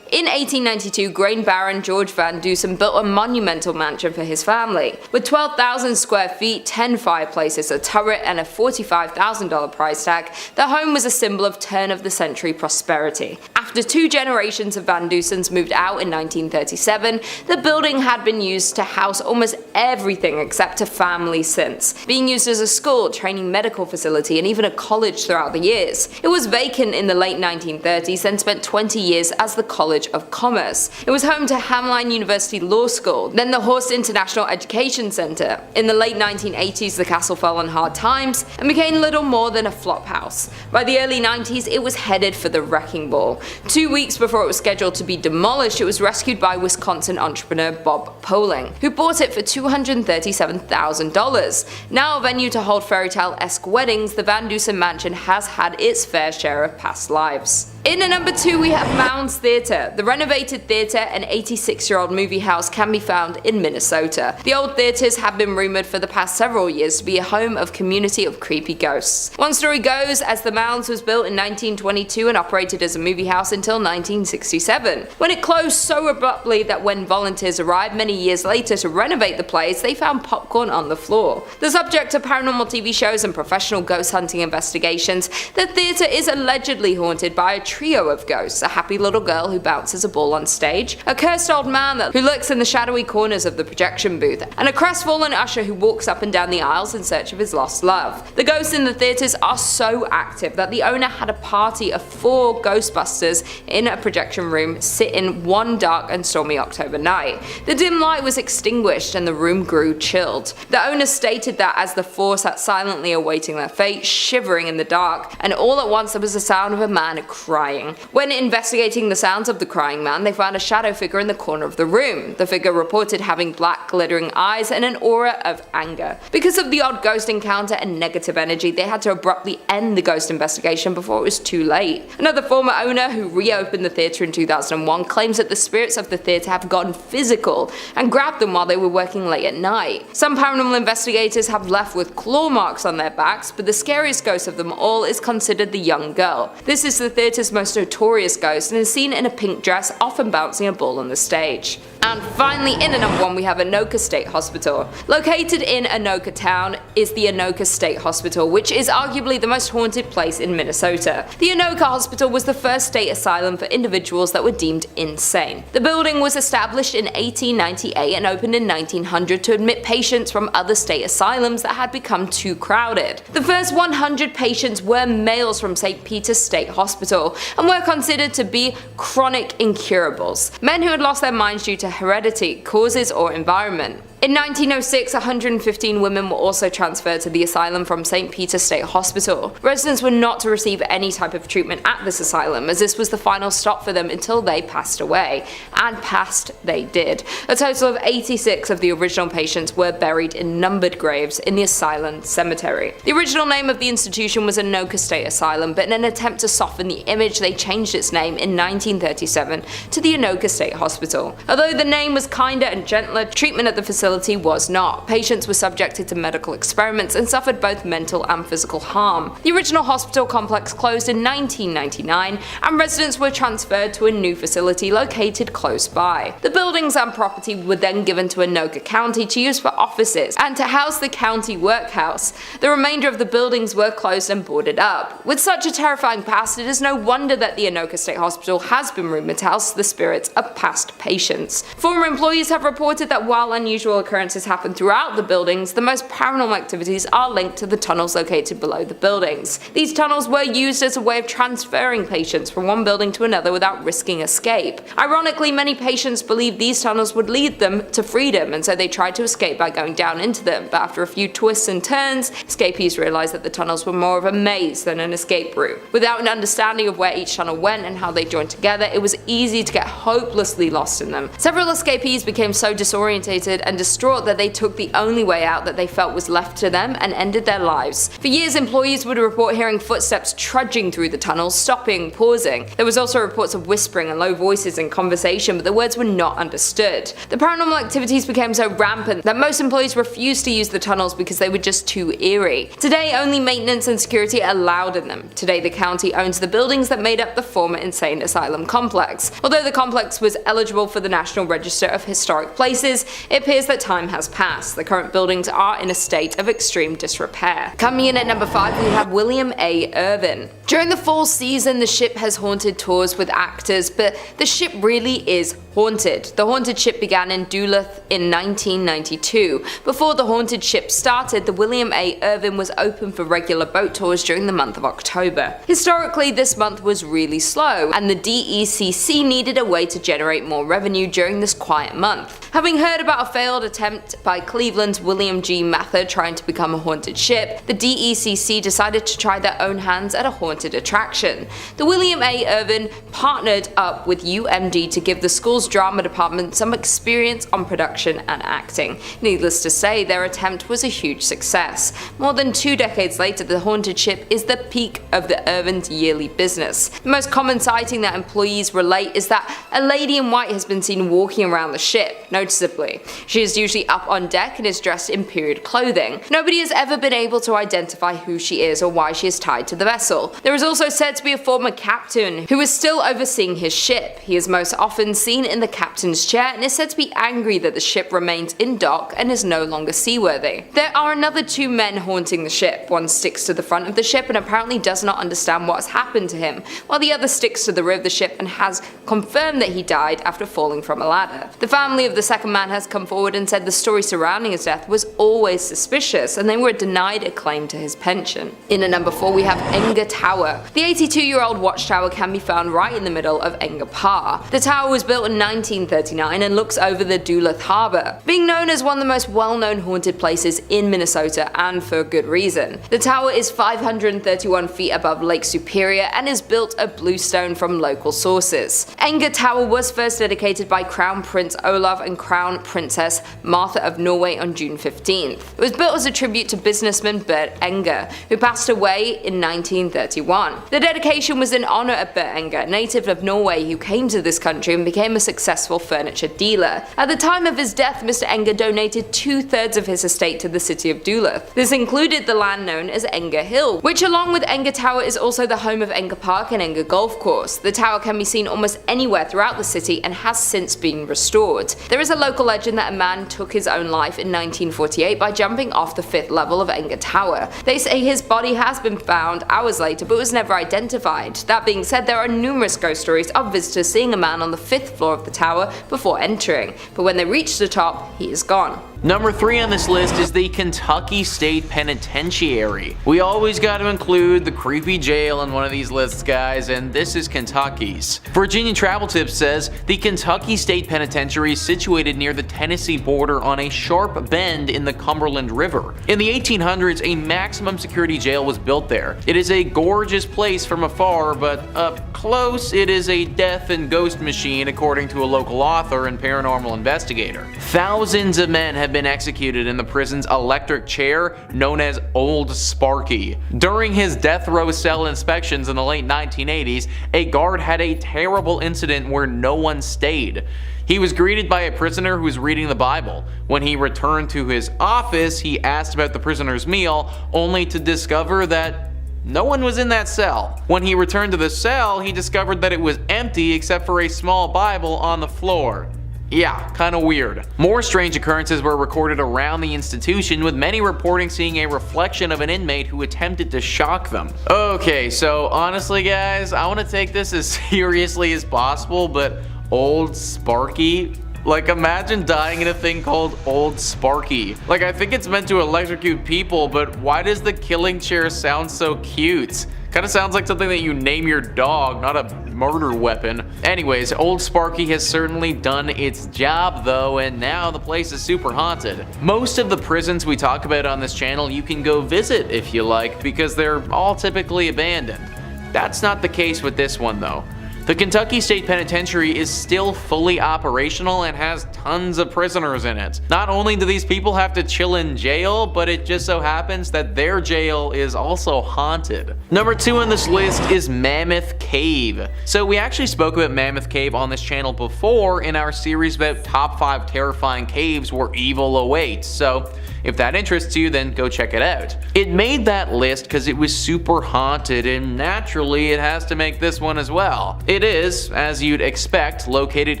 In 1892, grain baron George Van Dusen built a monumental mansion for his family. With 12,000 square feet, 10 fireplaces, a turret, and a $45,000 price tag, the home was a symbol of turn-of-the-century prosperity. After 2 generations of Van Dusens moved out in 1937, the building had been used to house almost everything except a family since, being used as a school, training medical facility, and even a college throughout the years. It was vacant in the late 1930s and spent 20 years as the College of Commerce. It was home to Hamline University Law School, then the Horst International Education Center. In the late 1980s, the castle fell on hard times and became little more than a flophouse. By the early 90s, it was headed for the wrecking ball. 2 weeks before it was scheduled to be demolished, it was rescued by Wisconsin entrepreneur Bob Poling, who bought it for $237,000. Now a venue to hold fairytale-esque weddings, the Van Dusen Mansion has had its fair share of past lives. In at number 2 we have Mounds Theater. The renovated theater, an 86-year-old movie house, can be found in Minnesota. The old theaters have been rumored for the past several years to be a home of community of creepy ghosts. One story goes, as the Mounds was built in 1922 and operated as a movie house until 1967, when it closed so abruptly that when volunteers arrived many years later to renovate the place, they found popcorn on the floor. The subject of paranormal TV shows and professional ghost hunting investigations, the theater is allegedly haunted by a trio of ghosts: a happy little girl who bounces a ball on stage, a cursed old man who lurks in the shadowy corners of the projection booth, and a crestfallen usher who walks up and down the aisles in search of his lost love. The ghosts in the theaters are so active that the owner had a party of 4 Ghostbusters in a projection room sit in one dark and stormy October night. The dim light was extinguished and the room grew chilled. The owner stated that as the 4 sat silently awaiting their fate, shivering in the dark, and all at once there was the sound of a man crying. When investigating the sounds of the crying man, they found a shadow figure in the corner of the room. The figure reported having black glittering eyes and an aura of anger. Because of the odd ghost encounter and negative energy, they had to abruptly end the ghost investigation before it was too late. Another former owner, who reopened the theatre in 2001, claims that the spirits of the theatre have gotten physical and grabbed them while they were working late at night. Some paranormal investigators have left with claw marks on their backs, but the scariest ghost of them all is considered the young girl. This is the theatre's most notorious ghost and is seen in a pink dress, often bouncing a ball on the stage. And finally, in at number 1 we have Anoka State Hospital. Located in Anoka town is the Anoka State Hospital, which is arguably the most haunted place in Minnesota. The Anoka Hospital was the first state asylum for individuals that were deemed insane. The building was established in 1898 and opened in 1900 to admit patients from other state asylums that had become too crowded. The first 100 patients were males from St. Peter's State Hospital and were considered to be chronic incurables, men who had lost their minds due to heredity, causes, or environment. In 1906, 115 women were also transferred to the asylum from St. Peter's State Hospital. Residents were not to receive any type of treatment at this asylum, as this was the final stop for them until they passed away. And passed they did. A total of 86 of the original patients were buried in numbered graves in the asylum cemetery. The original name of the institution was Anoka State Asylum, but in an attempt to soften the image, they changed its name in 1937 to the Anoka State Hospital. Although the name was kinder and gentler, treatment at the facility was not. Patients were subjected to medical experiments and suffered both mental and physical harm. The original hospital complex closed in 1999 and residents were transferred to a new facility located close by. The buildings and property were then given to Anoka County to use for offices and to house the county workhouse. The remainder of the buildings were closed and boarded up. With such a terrifying past, it is no wonder that the Anoka State Hospital has been rumored to house the spirits of past patients. Former employees have reported that while unusual occurrences happen throughout the buildings, the most paranormal activities are linked to the tunnels located below the buildings. These tunnels were used as a way of transferring patients from one building to another without risking escape. Ironically, many patients believed these tunnels would lead them to freedom, and so they tried to escape by going down into them, but after a few twists and turns, escapees realized that the tunnels were more of a maze than an escape route. Without an understanding of where each tunnel went and how they joined together, it was easy to get hopelessly lost in them. Several escapees became so disorientated and distraught that they took the only way out that they felt was left to them and ended their lives. For years, employees would report hearing footsteps trudging through the tunnels, stopping, pausing. There was also reports of whispering and low voices in conversation, but the words were not understood. The paranormal activities became so rampant that most employees refused to use the tunnels because they were just too eerie. Today, only maintenance and security are allowed in them. Today, the county owns the buildings that made up the former insane asylum complex. Although the complex was eligible for the National Register of Historic Places, it appears that time has passed. The current buildings are in a state of extreme disrepair. Coming in at number 5, we have William A. Irvin. During the fall season, the ship has haunted tours with actors, but the ship really is haunted. The haunted ship began in Duluth in 1992. Before the haunted ship started, the William A. Irvin was open for regular boat tours during the month of October. Historically, this month was really slow, and the DECC needed a way to generate more revenue during this quiet month. Having heard about a failed attempt by Cleveland's William G. Mather trying to become a haunted ship, the DECC decided to try their own hands at a haunted attraction. The William A. Irvin partnered up with UMD to give the school's drama department some experience on production and acting. Needless to say, their attempt was a huge success. More than 2 decades later, the haunted ship is the peak of the Irvin's yearly business. The most common sighting that employees relate is that a lady in white has been seen walking around the ship, noticeably. She is usually up on deck and is dressed in period clothing. Nobody has ever been able to identify who she is or why she is tied to the vessel. There is also said to be a former captain who is still overseeing his ship. He is most often seen in the captain's chair and is said to be angry that the ship remains in dock and is no longer seaworthy. There are another 2 men haunting the ship. One sticks to the front of the ship and apparently does not understand what has happened to him, while the other sticks to the rear of the ship and has confirmed that he died after falling from a ladder. The family of the second man has come forward and said the story surrounding his death was always suspicious and they were denied a claim to his pension. In at number 4, we have Enger Tower. The 82-year-old watchtower can be found right in the middle of Enger Park. The tower was built in 1939 and looks over the Duluth Harbor, being known as one of the most well-known haunted places in Minnesota, and for good reason. The tower is 531 feet above Lake Superior and is built of bluestone from local sources. Enger Tower was first dedicated by Crown Prince Olav and Crown Princess Martha of Norway on June 15th. It was built as a tribute to businessman Bert Enger, who passed away in 1931. The dedication was in honor of Bert Enger, a native of Norway who came to this country and became a successful furniture dealer. At the time of his death, Mr. Enger donated 2/3 of his estate to the city of Duluth. This included the land known as Enger Hill, which along with Enger Tower is also the home of Enger Park and Enger Golf Course. The tower can be seen almost anywhere throughout the city and has since been restored. There is a local legend that a man took his own life in 1948 by jumping off the 5th level of Enger Tower. They say his body has been found hours later but was never identified. That being said, there are numerous ghost stories of visitors seeing a man on the 5th floor of the tower before entering, but when they reach the top, he is gone. Number 3 on this list is the Kentucky State Penitentiary. We always got to include the creepy jail in one of these lists, guys, and this is Kentucky's. Virginia Travel Tips says the Kentucky State Penitentiary is situated near the Tennessee border on a sharp bend in the Cumberland River. In the 1800s, a maximum security jail was built there. It is a gorgeous place from afar, but up close, it is a death and ghost machine, according to a local author and paranormal investigator. Thousands of men have been executed in the prison's electric chair known as Old Sparky. During his death row cell inspections in the late 1980s, a guard had a terrible incident where no one stayed. He was greeted by a prisoner who was reading the Bible. When he returned to his office, he asked about the prisoner's meal, only to discover that no one was in that cell. When he returned to the cell, he discovered that it was empty except for a small Bible on the floor. Yeah, kinda weird. More strange occurrences were recorded around the institution, with many reporting seeing a reflection of an inmate who attempted to shock them. Okay, so honestly guys, I want to take this as seriously as possible, but Old Sparky? Like, imagine dying in a thing called Old Sparky. Like, I think it's meant to electrocute people, but why does the killing chair sound so cute? Kinda sounds like something that you name your dog, not a murder weapon. Anyways, Old Sparky has certainly done its job though, and now the place is super haunted. Most of the prisons we talk about on this channel you can go visit if you like, because they're all typically abandoned. That's not the case with this one though. The Kentucky State Penitentiary is still fully operational and has tons of prisoners in it. Not only do these people have to chill in jail, but it just so happens that their jail is also haunted. Number 2 on this list is Mammoth Cave. So we actually spoke about Mammoth Cave on this channel before in our series about top 5 terrifying caves where evil awaits, so if that interests you, then go check it out. It made that list because it was super haunted, and naturally it has to make this one as well. It is, as you'd expect, located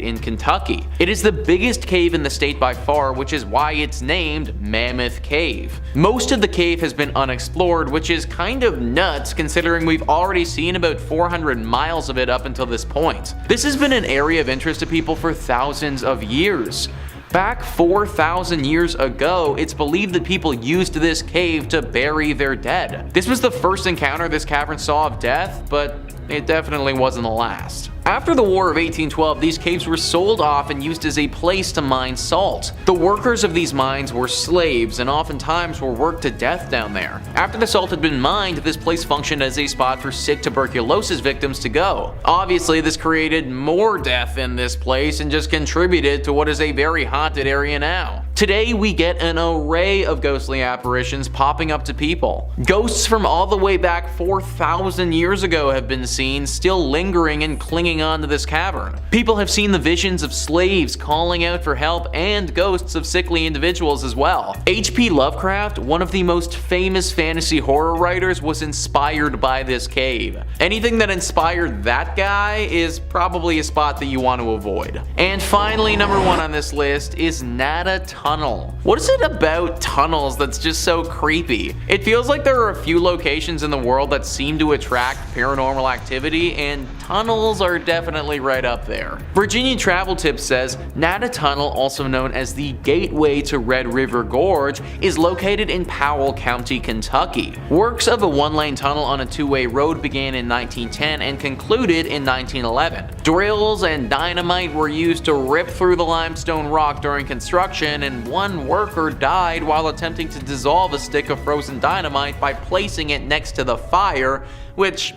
in Kentucky. It is the biggest cave in the state by far, which is why it's named Mammoth Cave. Most of the cave has been unexplored, which is kind of nuts considering we've already seen about 400 miles of it up until this point. This has been an area of interest to people for thousands of years. Back 4,000 years ago, it's believed that people used this cave to bury their dead. This was the first encounter this cavern saw of death, but it definitely wasn't the last. After the War of 1812, these caves were sold off and used as a place to mine salt. The workers of these mines were slaves and oftentimes were worked to death down there. After the salt had been mined, this place functioned as a spot for sick tuberculosis victims to go. Obviously, this created more death in this place and just contributed to what is a very haunted area now. Today, we get an array of ghostly apparitions popping up to people. Ghosts from all the way back 4,000 years ago have been seen, still lingering and clinging onto this cavern. People have seen the visions of slaves calling out for help and ghosts of sickly individuals as well. H.P. Lovecraft, one of the most famous fantasy horror writers, was inspired by this cave. Anything that inspired that guy is probably a spot that you want to avoid. And finally, number 1 on this list is Nada Tunnel. What is it about tunnels that's just so creepy? It feels like there are a few locations in the world that seem to attract paranormal activity, and tunnels are definitely right up there. Virginia Travel Tips says Nada Tunnel, also known as the Gateway to Red River Gorge, is located in Powell County, Kentucky. Works of a 1-lane tunnel on a 2-way road began in 1910 and concluded in 1911. Drills and dynamite were used to rip through the limestone rock during construction, and one worker died while attempting to dissolve a stick of frozen dynamite by placing it next to the fire, which,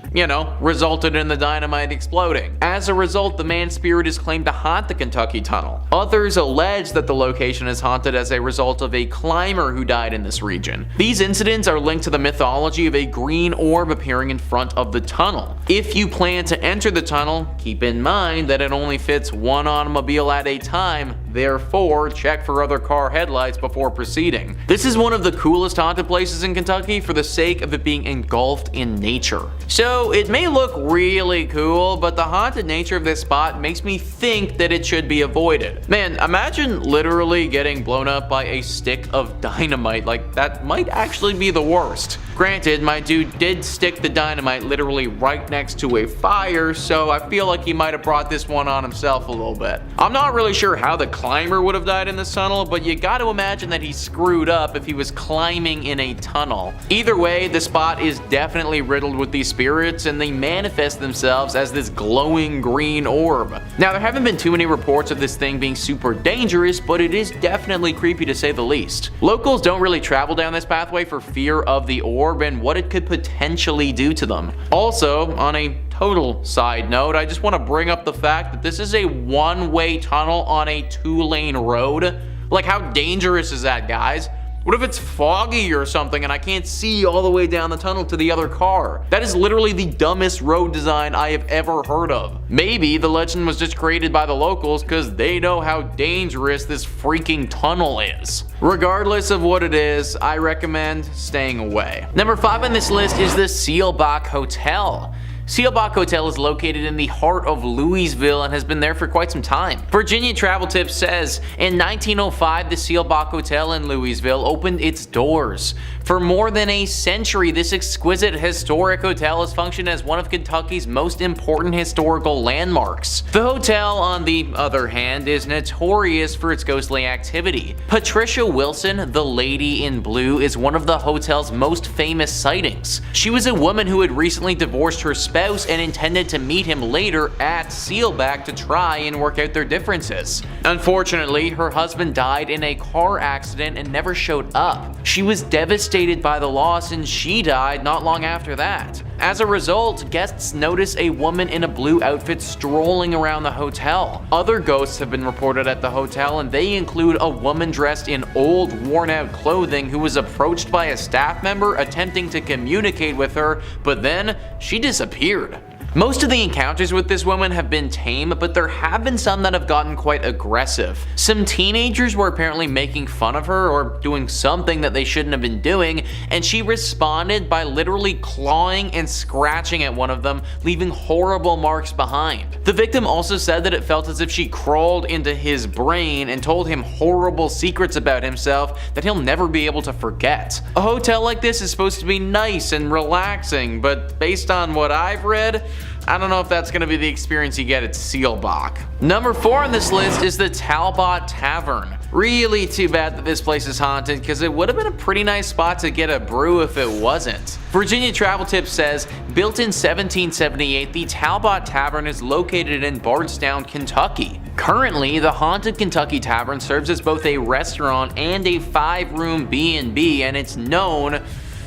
resulted in the dynamite exploding. As a result, the man's spirit is claimed to haunt the Kentucky Tunnel. Others allege that the location is haunted as a result of a climber who died in this region. These incidents are linked to the mythology of a green orb appearing in front of the tunnel. If you plan to enter the tunnel, keep in mind that it only fits one automobile at a time, therefore check for other car headlights before proceeding. This is one of the coolest haunted places in Kentucky for the sake of it being engulfed in nature. So it may look really cool, but the haunted nature of this spot makes me think that it should be avoided. Man, imagine literally getting blown up by a stick of dynamite. Like, that might actually be the worst. Granted, my dude did stick the dynamite literally right next to a fire, so I feel like he might have brought this one on himself a little bit. I'm not really sure how the climber would have died in this tunnel, but you gotta imagine that he screwed up if he was climbing in a tunnel. Either way, the spot is definitely riddled with these spirits, and they manifest themselves as this glowing green orb. Now, there haven't been too many reports of this thing being super dangerous, but it is definitely creepy to say the least. Locals don't really travel down this pathway for fear of the orb and what it could potentially do to them. Also, on a total side note, I just want to bring up the fact that this is a 1-way tunnel on a 2-lane road. Like, how dangerous is that, guys? What if it's foggy or something and I can't see all the way down the tunnel to the other car? That is literally the dumbest road design I have ever heard of. Maybe the legend was just created by the locals because they know how dangerous this freaking tunnel is. Regardless of what it is, I recommend staying away. Number 5 on this list is the Seelbach Hotel. Seelbach Hotel is located in the heart of Louisville and has been there for quite some time. Virginia Travel Tips says, in 1905, the Seelbach Hotel in Louisville opened its doors. For more than a century, this exquisite historic hotel has functioned as one of Kentucky's most important historical landmarks. The hotel, on the other hand, is notorious for its ghostly activity. Patricia Wilson, the Lady in Blue, is one of the hotel's most famous sightings. She was a woman who had recently divorced her spouse and intended to meet him later at Seelbach to try and work out their differences. Unfortunately, her husband died in a car accident and never showed up. She was devastated by the loss and she died not long after that. As a result, guests notice a woman in a blue outfit strolling around the hotel. Other ghosts have been reported at the hotel, and they include a woman dressed in old, worn-out clothing who was approached by a staff member attempting to communicate with her, but then she disappeared. Most of the encounters with this woman have been tame, but there have been some that have gotten quite aggressive. Some teenagers were apparently making fun of her or doing something that they shouldn't have been doing, and she responded by literally clawing and scratching at one of them, leaving horrible marks behind. The victim also said that it felt as if she crawled into his brain and told him horrible secrets about himself that he'll never be able to forget. A hotel like this is supposed to be nice and relaxing, but based on what I've read, I don't know if that's going to be the experience you get at Seelbach. Number 4 on this list is the Talbott Tavern. Really too bad that this place is haunted, because it would have been a pretty nice spot to get a brew if it wasn't. Virginia Travel Tips says, built in 1778, the Talbott Tavern is located in Bardstown, Kentucky. Currently, the Haunted Kentucky Tavern serves as both a restaurant and a 5-room B&B, and it's known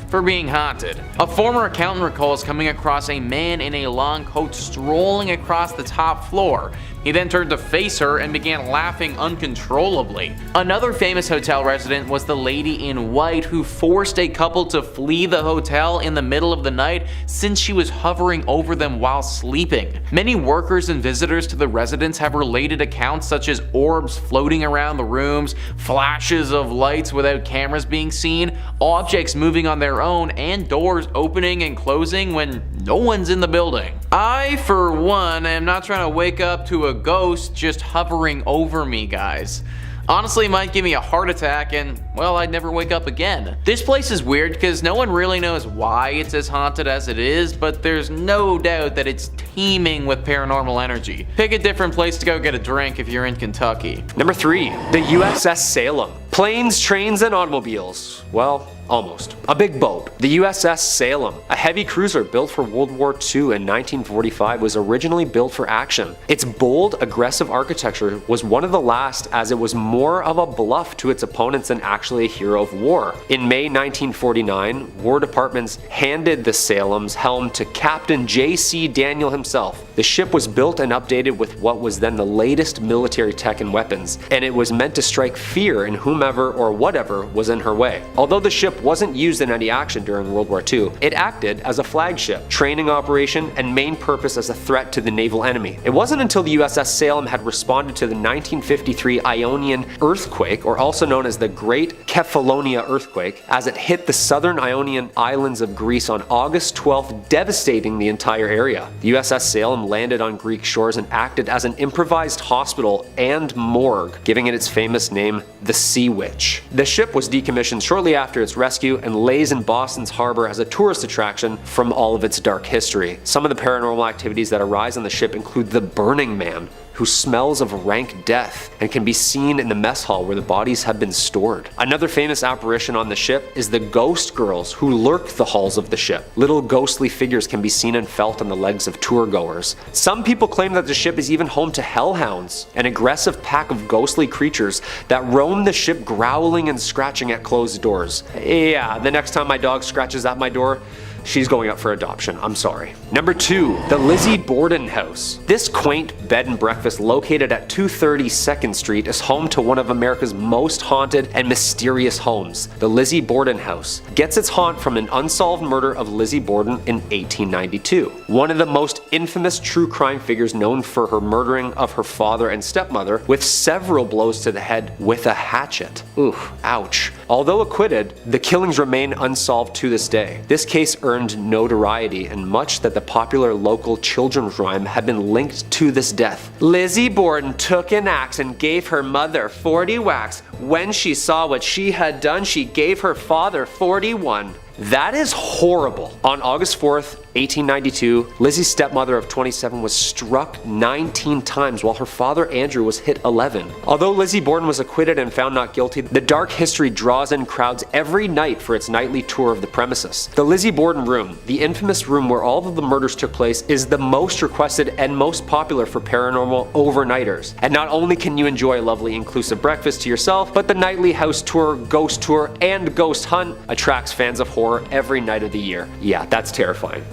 for being haunted. A former accountant recalls coming across a man in a long coat strolling across the top floor. He then turned to face her and began laughing uncontrollably. Another famous hotel resident was the lady in white who forced a couple to flee the hotel in the middle of the night since she was hovering over them while sleeping. Many workers and visitors to the residence have related accounts such as orbs floating around the rooms, flashes of lights without cameras being seen, objects moving on their own, and doors opening and closing when no one's in the building. I, for one, am not trying to wake up to a ghost just hovering over me, guys. Honestly, it might give me a heart attack and, well, I'd never wake up again. This place is weird because no one really knows why it's as haunted as it is, but there's no doubt that it's teeming with paranormal energy. Pick a different place to go get a drink if you're in Kentucky. Number 3, the USS Salem. Planes, trains, and automobiles. Well, almost. A big boat. The USS Salem, a heavy cruiser built for World War II in 1945, was originally built for action. Its bold, aggressive architecture was one of the last, as it was more of a bluff to its opponents than actually a hero of war. In May 1949, War Departments handed the Salem's helm to Captain J.C. Daniel himself. The ship was built and updated with what was then the latest military tech and weapons, and it was meant to strike fear in whomever or whatever was in her way. Although the ship wasn't used in any action during World War II, it acted as a flagship, training operation, and main purpose as a threat to the naval enemy. It wasn't until the USS Salem had responded to the 1953 Ionian earthquake, or also known as the Great Kefalonia earthquake, as it hit the southern Ionian islands of Greece on August 12th, devastating the entire area. The USS Salem landed on Greek shores and acted as an improvised hospital and morgue, giving it its famous name, the Sea Witch. The ship was decommissioned shortly after its rescue and lays in Boston's harbor as a tourist attraction from all of its dark history. Some of the paranormal activities that arise on the ship include the Burning Man, who smells of rank death and can be seen in the mess hall where the bodies have been stored. Another famous apparition on the ship is the Ghost Girls, who lurk the halls of the ship. Little ghostly figures can be seen and felt on the legs of tour goers. Some people claim that the ship is even home to hellhounds, an aggressive pack of ghostly creatures that roam the ship growling and scratching at closed doors. Yeah, the next time my dog scratches at my door, she's going up for adoption, I'm sorry. Number 2, the Lizzie Borden House. This quaint bed and breakfast located at 230 2nd Street is home to one of America's most haunted and mysterious homes. The Lizzie Borden House gets its haunt from an unsolved murder of Lizzie Borden in 1892. One of the most infamous true crime figures known for her murdering of her father and stepmother with several blows to the head with a hatchet. Oof, ouch. Although acquitted, the killings remain unsolved to this day. This case earned notoriety, and much that the popular local children's rhyme had been linked to this death. Lizzie Borden took an axe and gave her mother 40 whacks. When she saw what she had done, she gave her father 41. That is horrible. On August 4th, 1892, Lizzie's stepmother of 27 was struck 19 times while her father Andrew was hit 11. Although Lizzie Borden was acquitted and found not guilty, the dark history draws in crowds every night for its nightly tour of the premises. The Lizzie Borden room, the infamous room where all of the murders took place, is the most requested and most popular for paranormal overnighters. And not only can you enjoy a lovely inclusive breakfast to yourself, but the nightly house tour, ghost tour, and ghost hunt attracts fans of horror every night of the year. Yeah, that's terrifying.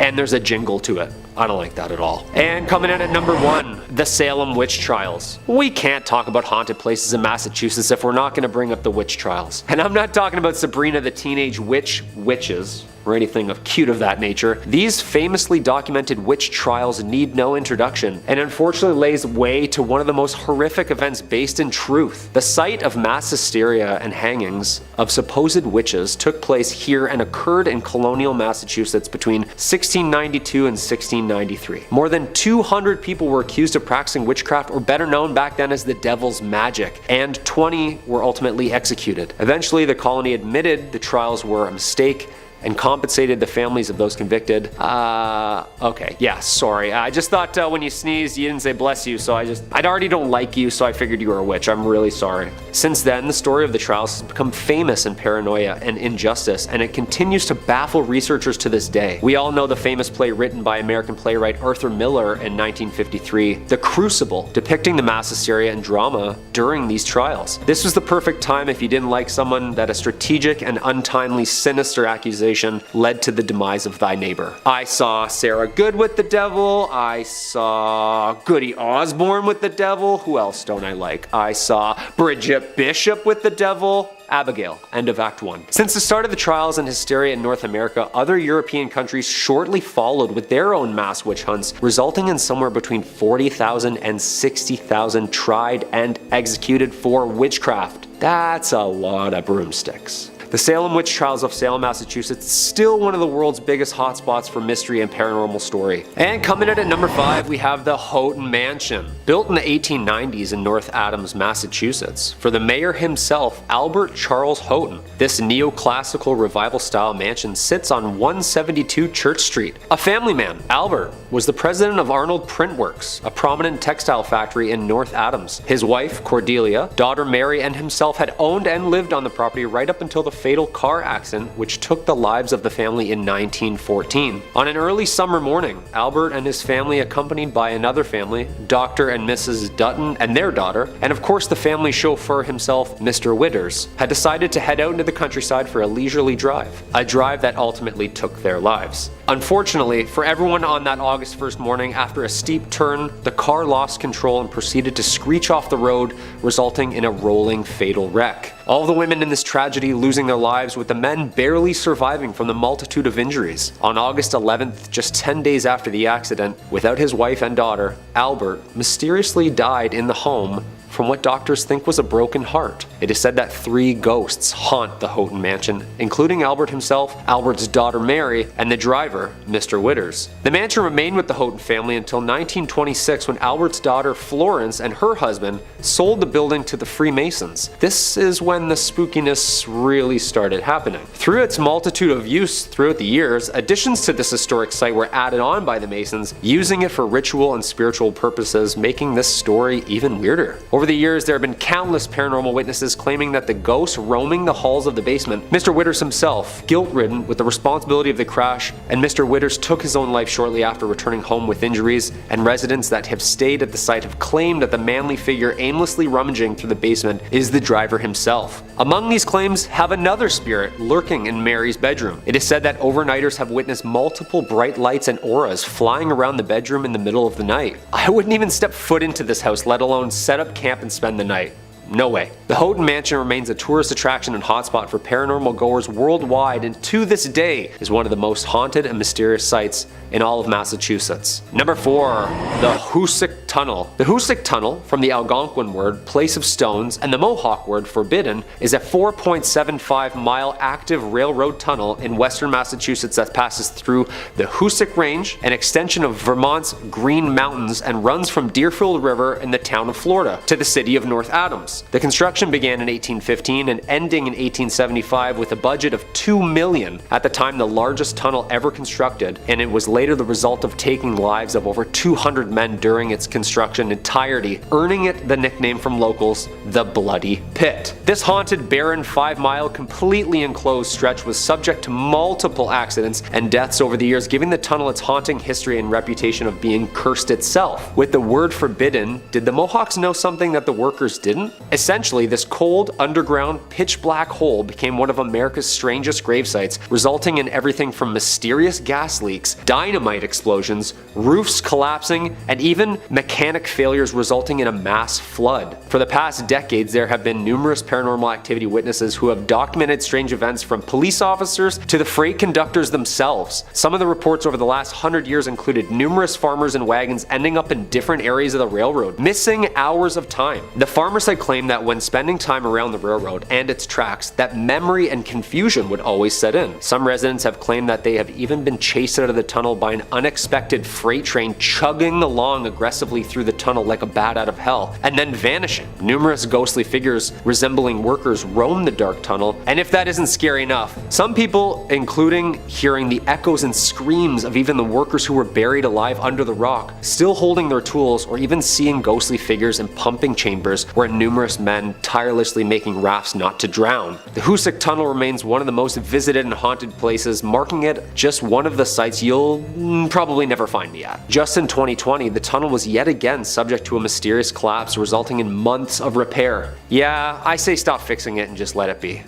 And there's a jingle to it. I don't like that at all. And coming in at number 1, the Salem witch trials. We can't talk about haunted places in Massachusetts if we're not going to bring up the witch trials. And I'm not talking about Sabrina the Teenage Witches, or anything of cute of that nature. These famously documented witch trials need no introduction, and unfortunately lays way to one of the most horrific events based in truth. The site of mass hysteria and hangings of supposed witches took place here and occurred in colonial Massachusetts between 1692 and 1693. More than 200 people were accused of practicing witchcraft, or better known back then as the devil's magic, and 20 were ultimately executed. Eventually, the colony admitted the trials were a mistake and compensated the families of those convicted. Okay, yeah, sorry. I just thought when you sneezed, you didn't say bless you, so I already don't like you, so I figured you were a witch. I'm really sorry. Since then, the story of the trials has become famous in paranoia and injustice, and it continues to baffle researchers to this day. We all know the famous play written by American playwright Arthur Miller in 1953, The Crucible, depicting the mass hysteria and drama during these trials. This was the perfect time if you didn't like someone that a strategic and untimely sinister accusation led to the demise of thy neighbor. I saw Sarah Good with the devil. I saw Goody Osborne with the devil. Who else don't I like? I saw Bridget Bishop with the devil. Abigail. End of Act 1. Since the start of the trials and hysteria in North America, other European countries shortly followed with their own mass witch hunts, resulting in somewhere between 40,000 and 60,000 tried and executed for witchcraft. That's a lot of broomsticks. The Salem witch trials of Salem, Massachusetts is still one of the world's biggest hotspots for mystery and paranormal story. And coming in at number 5, we have the Houghton Mansion. Built in the 1890s in North Adams, Massachusetts, for the mayor himself, Albert Charles Houghton. This neoclassical revival-style mansion sits on 172 Church Street. A family man, Albert was the president of Arnold Print Works, a prominent textile factory in North Adams. His wife, Cordelia, daughter Mary, and himself had owned and lived on the property right up until the fatal car accident which took the lives of the family in 1914. On an early summer morning, Albert and his family, accompanied by another family, Dr. and Mrs. Dutton and their daughter, and of course the family chauffeur himself, Mr. Witters, had decided to head out into the countryside for a leisurely drive, a drive that ultimately took their lives. Unfortunately for everyone on that August 1st morning, after a steep turn, the car lost control and proceeded to screech off the road, resulting in a rolling fatal wreck. All the women in this tragedy losing their lives, with the men barely surviving from the multitude of injuries. On August 11th, just 10 days after the accident, without his wife and daughter, Albert mysteriously died in the home from what doctors think was a broken heart. It is said that 3 ghosts haunt the Houghton Mansion, including Albert himself, Albert's daughter Mary, and the driver, Mr. Witters. The mansion remained with the Houghton family until 1926, when Albert's daughter Florence and her husband sold the building to the Freemasons. This is when the spookiness really started happening. Through its multitude of use throughout the years, additions to this historic site were added on by the Masons, using it for ritual and spiritual purposes, making this story even weirder. Over the years, there have been countless paranormal witnesses claiming that the ghosts roaming the halls of the basement, Mr. Witters himself, guilt-ridden with the responsibility of the crash, and Mr. Witters took his own life shortly after returning home with injuries, and residents that have stayed at the site have claimed that the manly figure aimlessly rummaging through the basement is the driver himself. Among these claims have another spirit lurking in Mary's bedroom. It is said that overnighters have witnessed multiple bright lights and auras flying around the bedroom in the middle of the night. I wouldn't even step foot into this house, let alone set up camp and spend the night. No way. The Houghton Mansion remains a tourist attraction and hotspot for paranormal goers worldwide, and to this day is one of the most haunted and mysterious sites in all of Massachusetts. Number 4, the Hoosac Tunnel. The Hoosac Tunnel, from the Algonquin word place of stones and the Mohawk word forbidden, is a 4.75-mile active railroad tunnel in western Massachusetts that passes through the Hoosac Range, an extension of Vermont's Green Mountains, and runs from Deerfield River in the town of Florida to the city of North Adams. The construction began in 1815 and ending in 1875 with a budget of $2 million, at the time the largest tunnel ever constructed, and it was later the result of taking lives of over 200 men during its construction entirety, earning it the nickname from locals, the Bloody Pit. This haunted, barren, 5-mile, completely enclosed stretch was subject to multiple accidents and deaths over the years, giving the tunnel its haunting history and reputation of being cursed itself. With the word forbidden, did the Mohawks know something that the workers didn't? Essentially, this cold, underground, pitch-black hole became one of America's strangest grave sites, resulting in everything from mysterious gas leaks, dynamite dynamite explosions, roofs collapsing, and even mechanic failures resulting in a mass flood. For the past decades, there have been numerous paranormal activity witnesses who have documented strange events, from police officers to the freight conductors themselves. Some of the reports over the last 100 years included numerous farmers and wagons ending up in different areas of the railroad, missing hours of time. The farmers had claimed that when spending time around the railroad and its tracks, that memory and confusion would always set in. Some residents have claimed that they have even been chased out of the tunnel by an unexpected freight train chugging along aggressively through the tunnel like a bat out of hell, and then vanishing. Numerous ghostly figures resembling workers roam the dark tunnel, and if that isn't scary enough, some people, including hearing the echoes and screams of even the workers who were buried alive under the rock, still holding their tools, or even seeing ghostly figures in pumping chambers where numerous men tirelessly making rafts not to drown. The Hoosac Tunnel remains one of the most visited and haunted places, marking it just one of the sites you'll probably never find me at. Just in 2020, the tunnel was yet again subject to a mysterious collapse, resulting in months of repair. Yeah, I say stop fixing it and just let it be.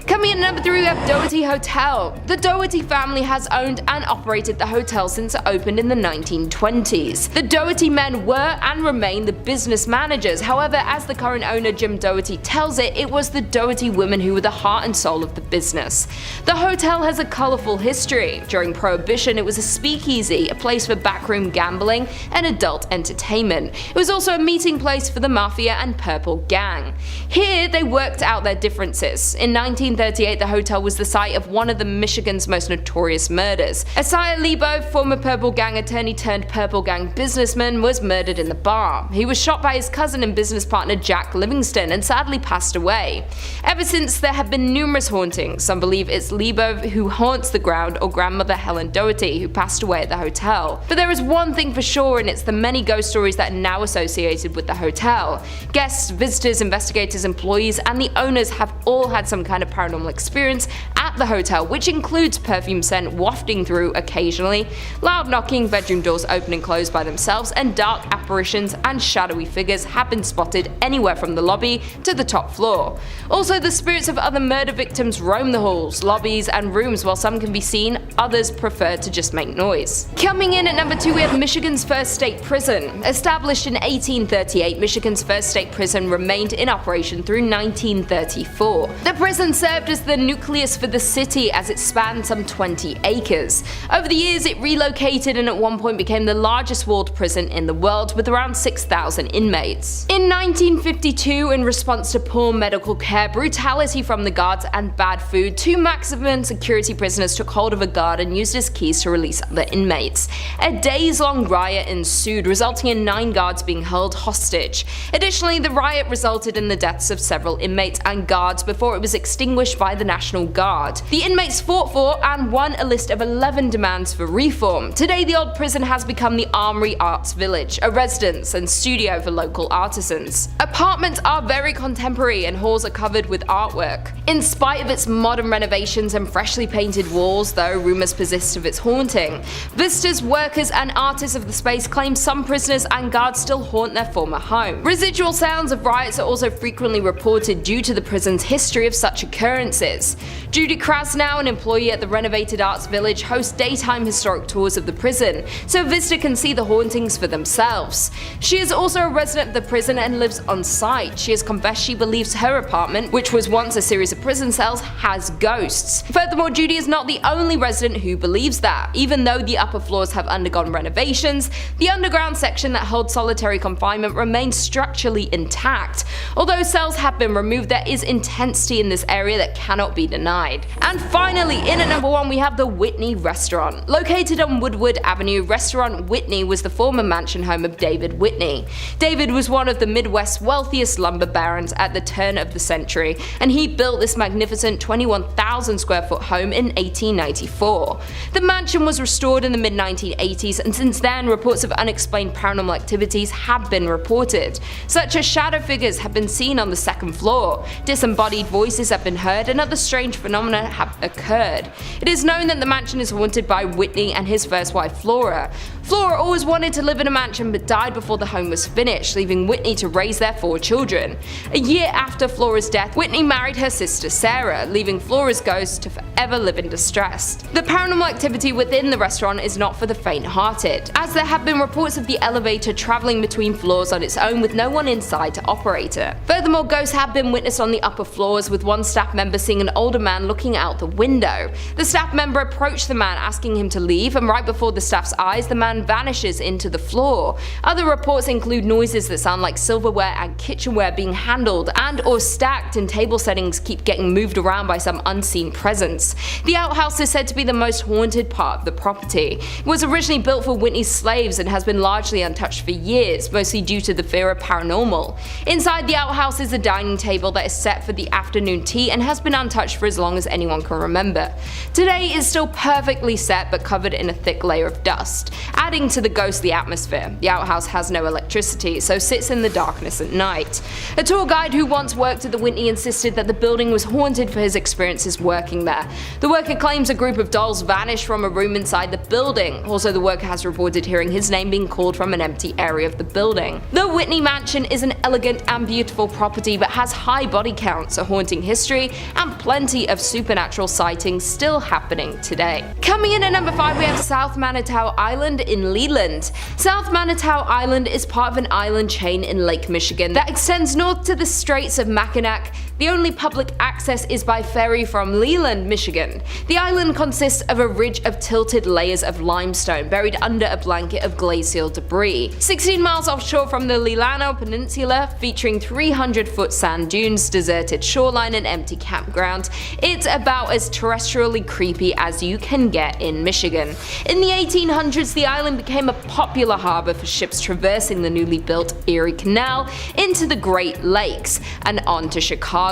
Coming in at number 3, we have Downey Hotel. The Downey family has owned and operated the hotel since it opened in the 1920s. The Downey men were and remain the business managers. However, as the current owner Jim Downey tells it, it was the Downey women who were the heart and soul of the business. The hotel has a colourful history. During Prohibition, it was a speakeasy, a place for backroom gambling and adult entertainment. It was also a meeting place for the Mafia and Purple Gang. Here, they worked out their differences. In 1938, the hotel was the site of one of the Michigan's most notorious murders. Isaiah Lebo, former Purple Gang attorney turned Purple Gang businessman, was murdered in the bar. He was shot by his cousin and business partner Jack Livingston and sadly passed away. Ever since, there have been numerous hauntings. Some believe it's Lebo who haunts the ground, or grandmother Helen Doherty, who passed away at the hotel. But there is one thing for sure, and it's the many ghost stories that are now associated with the hotel. Guests, visitors, investigators, employees, and the owners have all had some kind of paranormal experience at the hotel, which includes perfume scent wafting through occasionally, loud knocking, bedroom doors open and close by themselves, and dark apparitions and shadowy figures have been spotted anywhere from the lobby to the top floor. Also, the spirits of other murder victims roam the halls, lobbies, and rooms. While some can be seen, others prefer to just make noise. Coming in at number 2, we have Michigan's first state prison. Established in 1838, Michigan's first state prison remained in operation through 1934. The prison served as the nucleus for the city, as it spanned some 20 acres. Over the years, it relocated and at one point became the largest walled prison in the world, with around 6,000 inmates. In 1952, in response to poor medical care, brutality from the guards, and bad food, 2 maximum security prisoners took hold of a guard and used his keys to release other inmates. A days-long riot ensued, resulting in 9 guards being held hostage. Additionally, the riot resulted in the deaths of several inmates and guards before it was extinguished by the National Guard. The inmates fought for and won a list of 11 demands for reform. Today, the old prison has become the Armory Arts Village, a residence and studio for local artisans. Apartments are very contemporary and halls are covered with artwork. In spite of its modern renovations and freshly painted walls, though, rumors persist of its haunting. Visitors, workers, and artists of the space claim some prisoners and guards still haunt their former home. Residual sounds of riots are also frequently reported due to the prison's history of such occurrences. Judy Krasnow, an employee at the renovated Arts Village, hosts daytime historic tours of the prison, so a visitor can see the hauntings for themselves. She is also a resident of the prison and lives on site. She has confessed she believes her apartment, which was once a series of prison cells, has ghosts. Furthermore, Judy is not the only resident who believes that. Even though the upper floors have undergone renovations, the underground section that holds solitary confinement remains structurally intact. Although cells have been removed, there is intensity in this area that cannot be denied. And finally, in at number 1, we have the Whitney Restaurant. Located on Woodward Avenue, Restaurant Whitney was the former mansion home of David Whitney. David was one of the Midwest's wealthiest lumber barons at the turn of the century, and he built this magnificent 21,000 square foot home in 1894. The mansion was restored in the mid-1980s, and since then, reports of unexplained paranormal activities have been reported, such as shadow figures have been seen on the second floor, disembodied voices have been heard, and other strange phenomena phenomena have occurred. It is known that the mansion is haunted by Whitney and his first wife Flora. Flora always wanted to live in a mansion but died before the home was finished, leaving Whitney to raise their 4 children. A year after Flora's death, Whitney married her sister Sarah, leaving Flora's ghost to forever live in distress. The paranormal activity within the restaurant is not for the faint-hearted, as there have been reports of the elevator travelling between floors on its own with no one inside to operate it. Furthermore, ghosts have been witnessed on the upper floors, with one staff member seeing an older man looking out the window. The staff member approached the man asking him to leave, and right before the staff's eyes, the man vanishes into the floor. Other reports include noises that sound like silverware and kitchenware being handled and or stacked in table settings keep getting moved around by some unseen presence. The outhouse is said to be the most haunted part of the property. It was originally built for Whitney's slaves and has been largely untouched for years, mostly due to the fear of paranormal. Inside the outhouse is a dining table that is set for the afternoon tea and has been untouched for as long as anyone can remember. Today is still perfectly set but covered in a thick layer of dust, adding to the ghostly atmosphere. The outhouse has no electricity, so sits in the darkness at night. A tour guide who once worked at the Whitney insisted that the building was haunted for his experiences working there. The worker claims a group of dolls vanished from a room inside the building. Also, the worker has reported hearing his name being called from an empty area of the building. The Whitney Mansion is an elegant and beautiful property but has high body counts, a haunting history, and plenty of supernatural sightings still happening today. Coming in at number 5, we have South Manitou Island in Leland. South Manitou Island is part of an island chain in Lake Michigan that extends north to the Straits of Mackinac. The only public access is by ferry from Leland, Michigan. The island consists of a ridge of tilted layers of limestone buried under a blanket of glacial debris. 16 miles offshore from the Leelanau Peninsula, featuring 300-foot sand dunes, deserted shoreline, and empty campground, it's about as terrestrially creepy as you can get in Michigan. In the 1800s, the island became a popular harbor for ships traversing the newly built Erie Canal into the Great Lakes and on to Chicago.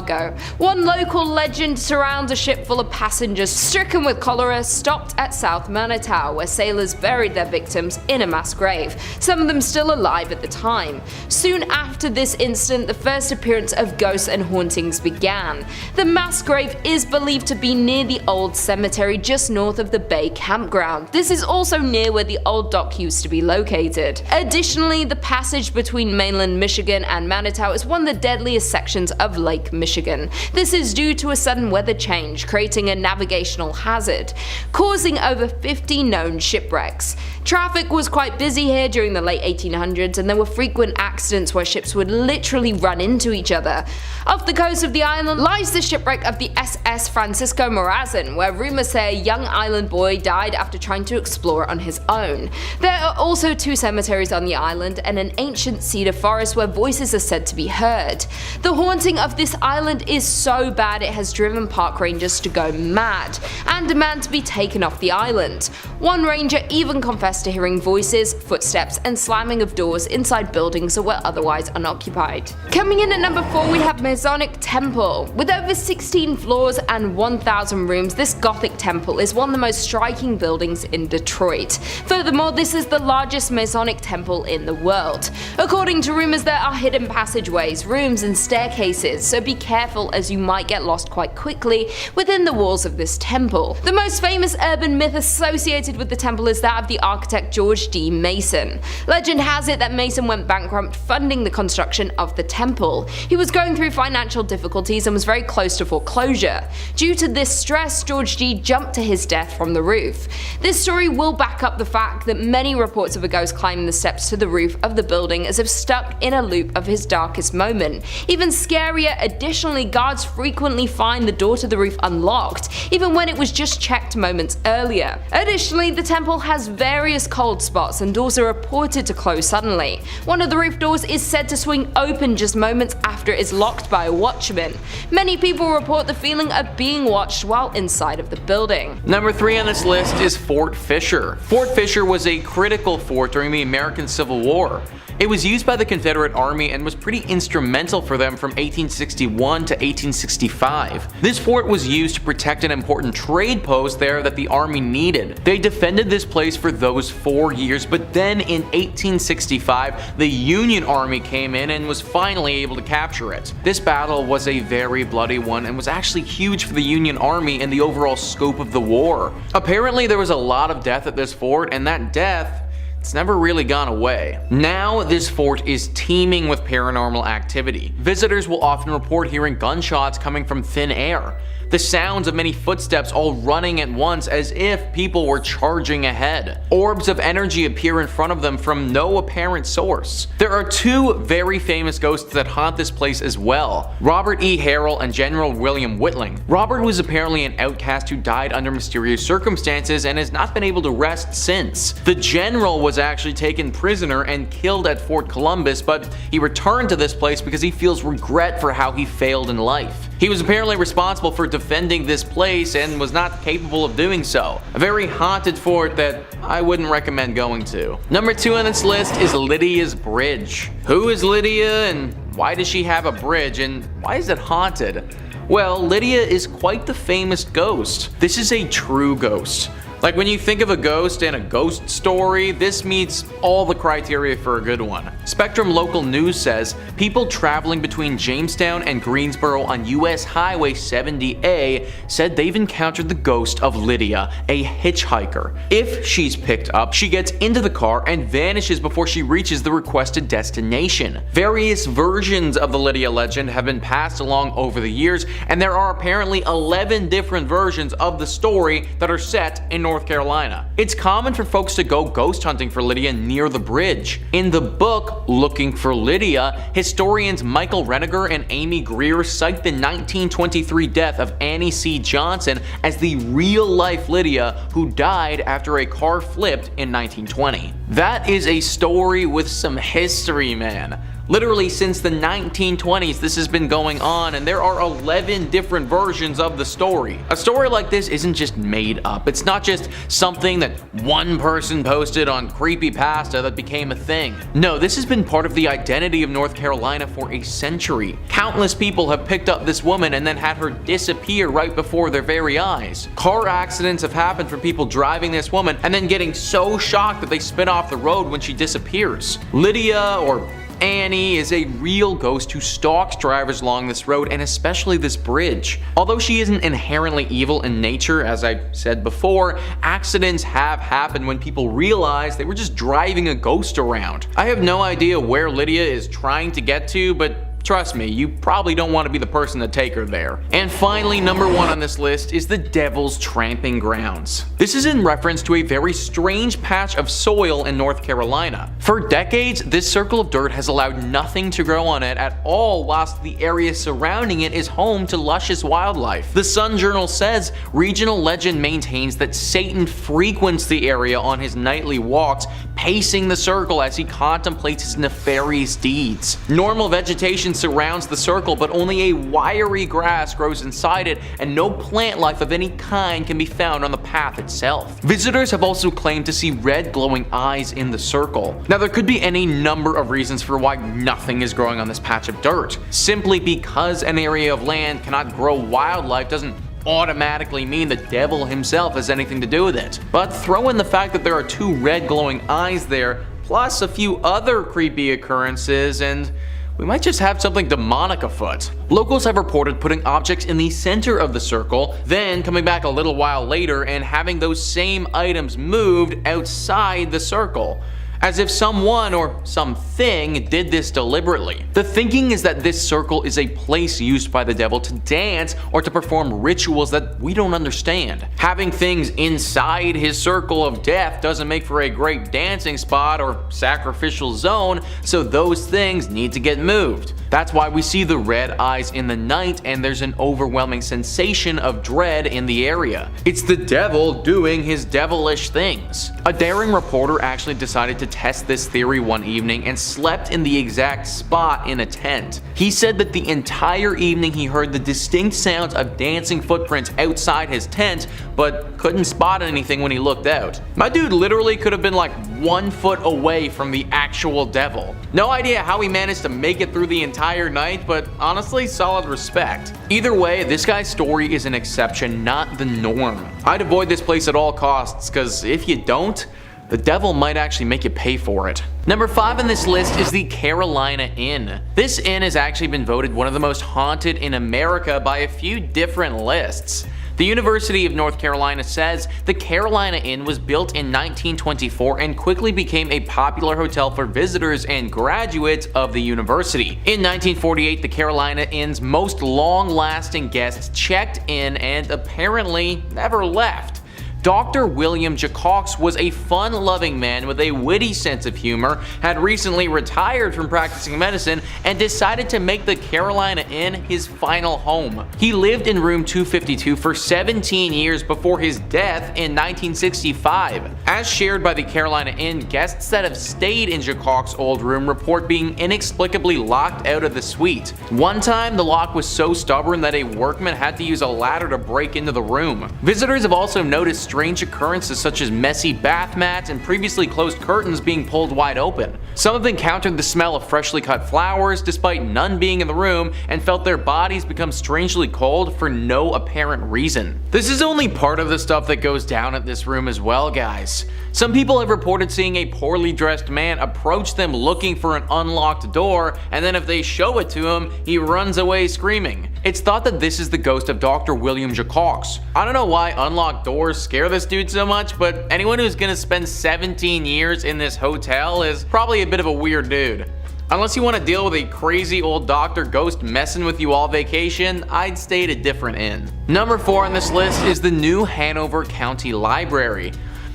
One local legend surrounds a ship full of passengers stricken with cholera stopped at South Manitou, where sailors buried their victims in a mass grave, some of them still alive at the time. Soon after this incident, the first appearance of ghosts and hauntings began. The mass grave is believed to be near the old cemetery just north of the Bay Campground. This is also near where the old dock used to be located. Additionally, the passage between mainland Michigan and Manitou is one of the deadliest sections of Lake Michigan. This is due to a sudden weather change, creating a navigational hazard, causing over 50 known shipwrecks. Traffic was quite busy here during the late 1800s, and there were frequent accidents where ships would literally run into each other. Off the coast of the island lies the shipwreck of the SS Francisco Morazan, where rumors say a young island boy died after trying to explore on his own. There are also 2 cemeteries on the island and an ancient cedar forest where voices are said to be heard. The haunting of this island is so bad it has driven park rangers to go mad and demand to be taken off the island. One ranger even confessed to hearing voices, footsteps, and slamming of doors inside buildings that were otherwise unoccupied. Coming in at number 4, we have Masonic Temple. With over 16 floors and 1,000 rooms, this Gothic temple is one of the most striking buildings in Detroit. Furthermore, this is the largest Masonic temple in the world. According to rumors, there are hidden passageways, rooms, and staircases, so be careful as you might get lost quite quickly within the walls of this temple. The most famous urban myth associated with the temple is that of the architect George D. Mason. Legend has it that Mason went bankrupt funding the construction of the temple. He was going through financial difficulties and was very close to foreclosure. Due to this stress, George D. jumped to his death from the roof. This story will back up the fact that many reports of a ghost climbing the steps to the roof of the building as if stuck in a loop of his darkest moment. Even scarier, additionally, guards frequently find the door to the roof unlocked, even when it was just checked moments earlier. Additionally, the temple has various cold spots and doors are reported to close suddenly. One of the roof doors is said to swing open just moments after it is locked by a watchman. Many people report the feeling of being watched while inside of the building. Number 3 on this list is Fort Fisher. Fort Fisher was a critical fort during the American Civil War. It was used by the Confederate Army and was pretty instrumental for them from 1861 to 1865. This fort was used to protect an important trade post there that the Army needed. They defended this place for those 4 years, but then in 1865, the Union Army came in and was finally able to capture it. This battle was a very bloody one and was actually huge for the Union Army and the overall scope of the war. Apparently there was a lot of death at this fort, and that death, it's never really gone away. Now this fort is teeming with paranormal activity. Visitors will often report hearing gunshots coming from thin air, the sounds of many footsteps all running at once as if people were charging ahead. Orbs of energy appear in front of them from no apparent source. There are two very famous ghosts that haunt this place as well, Robert E. Harrell and General William Whitling. Robert was apparently an outcast who died under mysterious circumstances and has not been able to rest since. The general was actually taken prisoner and killed at Fort Columbus, but he returned to this place because he feels regret for how he failed in life. He was apparently responsible for defending this place and was not capable of doing so. A very haunted fort that I wouldn't recommend going to. Number 2 on this list is Lydia's Bridge. Who is Lydia and why does she have a bridge and why is it haunted? Well, Lydia is quite the famous ghost. This is a true ghost. Like when you think of a ghost and a ghost story, this meets all the criteria for a good one. Spectrum Local News says people traveling between Jamestown and Greensboro on US Highway 70A said they've encountered the ghost of Lydia, a hitchhiker. If she's picked up, she gets into the car and vanishes before she reaches the requested destination. Various versions of the Lydia legend have been passed along over the years, and there are apparently 11 different versions of the story that are set in North Carolina. It's common for folks to go ghost hunting for Lydia near the bridge. In the book Looking for Lydia, historians Michael Reniger and Amy Greer cite the 1923 death of Annie C. Johnson as the real-life Lydia who died after a car flipped in 1920. That is a story with some history, man. Literally since the 1920s this has been going on, and there are 11 different versions of the story. A story like this isn't just made up. It's not just something that one person posted on Creepypasta that became a thing. No, this has been part of the identity of North Carolina for a century. Countless people have picked up this woman and then had her disappear right before their very eyes. Car accidents have happened from people driving this woman and then getting so shocked that they spin off the road when she disappears. Lydia, or Annie, is a real ghost who stalks drivers along this road and especially this bridge. Although she isn't inherently evil in nature, as I said before, accidents have happened when people realize they were just driving a ghost around. I have no idea where Lydia is trying to get to, but trust me, you probably don't want to be the person to take her there. And finally, number 1 on this list is the Devil's Tramping Grounds. This is in reference to a very strange patch of soil in North Carolina. For decades, this circle of dirt has allowed nothing to grow on it at all, whilst the area surrounding it is home to luscious wildlife. The Sun Journal says regional legend maintains that Satan frequents the area on his nightly walks, pacing the circle as he contemplates his nefarious deeds. Normal vegetation surrounds the circle, but only a wiry grass grows inside it, and no plant life of any kind can be found on the path itself. Visitors have also claimed to see red glowing eyes in the circle. Now there could be any number of reasons for why nothing is growing on this patch of dirt. Simply because an area of land cannot grow wildlife doesn't automatically mean the devil himself has anything to do with it. But throw in the fact that there are 2 red glowing eyes there, plus a few other creepy occurrences, and we might just have something demonic afoot. Locals have reported putting objects in the center of the circle, then coming back a little while later and having those same items moved outside the circle, as if someone or something did this deliberately. The thinking is that this circle is a place used by the devil to dance or to perform rituals that we don't understand. Having things inside his circle of death doesn't make for a great dancing spot or sacrificial zone, so those things need to get moved. That's why we see the red eyes in the night and there's an overwhelming sensation of dread in the area. It's the devil doing his devilish things. A daring reporter actually decided to test this theory one evening and slept in the exact spot in a tent. He said that the entire evening he heard the distinct sounds of dancing footprints outside his tent, but couldn't spot anything when he looked out. My dude literally could have been like 1 foot away from the actual devil. No idea how he managed to make it through the entire night, but honestly, solid respect. Either way, this guy's story is an exception, not the norm. I'd avoid this place at all costs, cause if you don't, The devil might actually make you pay for it. Number 5 on this list is the Carolina Inn. This inn has actually been voted one of the most haunted in America by a few different lists. The University of North Carolina says the Carolina Inn was built in 1924 and quickly became a popular hotel for visitors and graduates of the university. In 1948, the Carolina Inn's most long-lasting guests checked in and apparently never left. Dr. William Jacox was a fun-loving man with a witty sense of humor, had recently retired from practicing medicine, and decided to make the Carolina Inn his final home. He lived in room 252 for 17 years before his death in 1965. As shared by the Carolina Inn, guests that have stayed in Jacox's old room report being inexplicably locked out of the suite. One time, the lock was so stubborn that a workman had to use a ladder to break into the room. Visitors have also noticed strange occurrences such as messy bath mats and previously closed curtains being pulled wide open. Some have encountered the smell of freshly cut flowers despite none being in the room and felt their bodies become strangely cold for no apparent reason. This is only part of the stuff that goes down at this room as well, guys. Some people have reported seeing a poorly dressed man approach them looking for an unlocked door, and then if they show it to him, he runs away screaming. It's thought that this is the ghost of Dr. William Jacox. I don't know why unlocked doors scare this dude so much, but anyone who's gonna spend 17 years in this hotel is probably a bit of a weird dude. Unless you want to deal with a crazy old doctor ghost messing with you all vacation, I'd stay at a different inn. Number 4 on this list is the New Hanover County Library.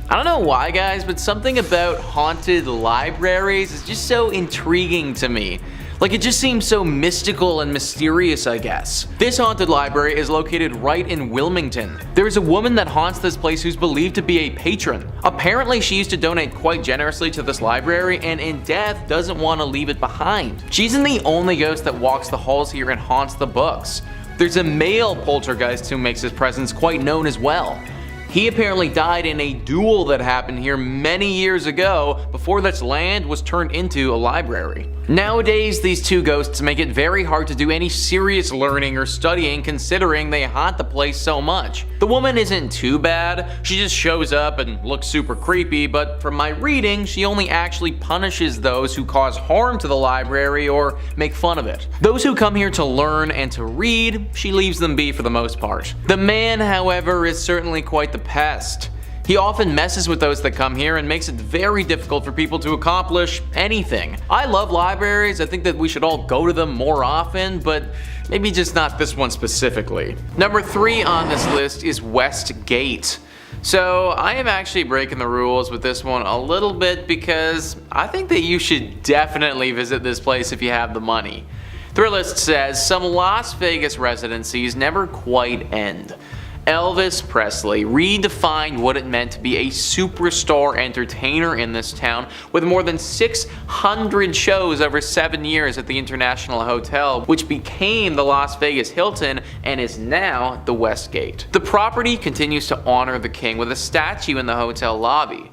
I don't know why, guys, but something about haunted libraries is just so intriguing to me. Like, it just seems so mystical and mysterious, I guess. This haunted library is located right in Wilmington. There is a woman that haunts this place who's believed to be a patron. Apparently, she used to donate quite generously to this library and in death doesn't want to leave it behind. She isn't the only ghost that walks the halls here and haunts the books. There's a male poltergeist who makes his presence quite known as well. He apparently died in a duel that happened here many years ago before this land was turned into a library. Nowadays, these two ghosts make it very hard to do any serious learning or studying considering they haunt the place so much. The woman isn't too bad, she just shows up and looks super creepy, but from my reading, she only actually punishes those who cause harm to the library or make fun of it. Those who come here to learn and to read, she leaves them be for the most part. The man, however, is certainly quite the pest. He often messes with those that come here and makes it very difficult for people to accomplish anything. I love libraries, I think that we should all go to them more often, but maybe just not this one specifically. Number 3 on this list is Westgate. So I am actually breaking the rules with this one a little bit because I think that you should definitely visit this place if you have the money. Thrillist says some Las Vegas residencies never quite end. Elvis Presley redefined what it meant to be a superstar entertainer in this town with more than 600 shows over 7 years at the International Hotel, which became the Las Vegas Hilton and is now the Westgate. The property continues to honor the king with a statue in the hotel lobby.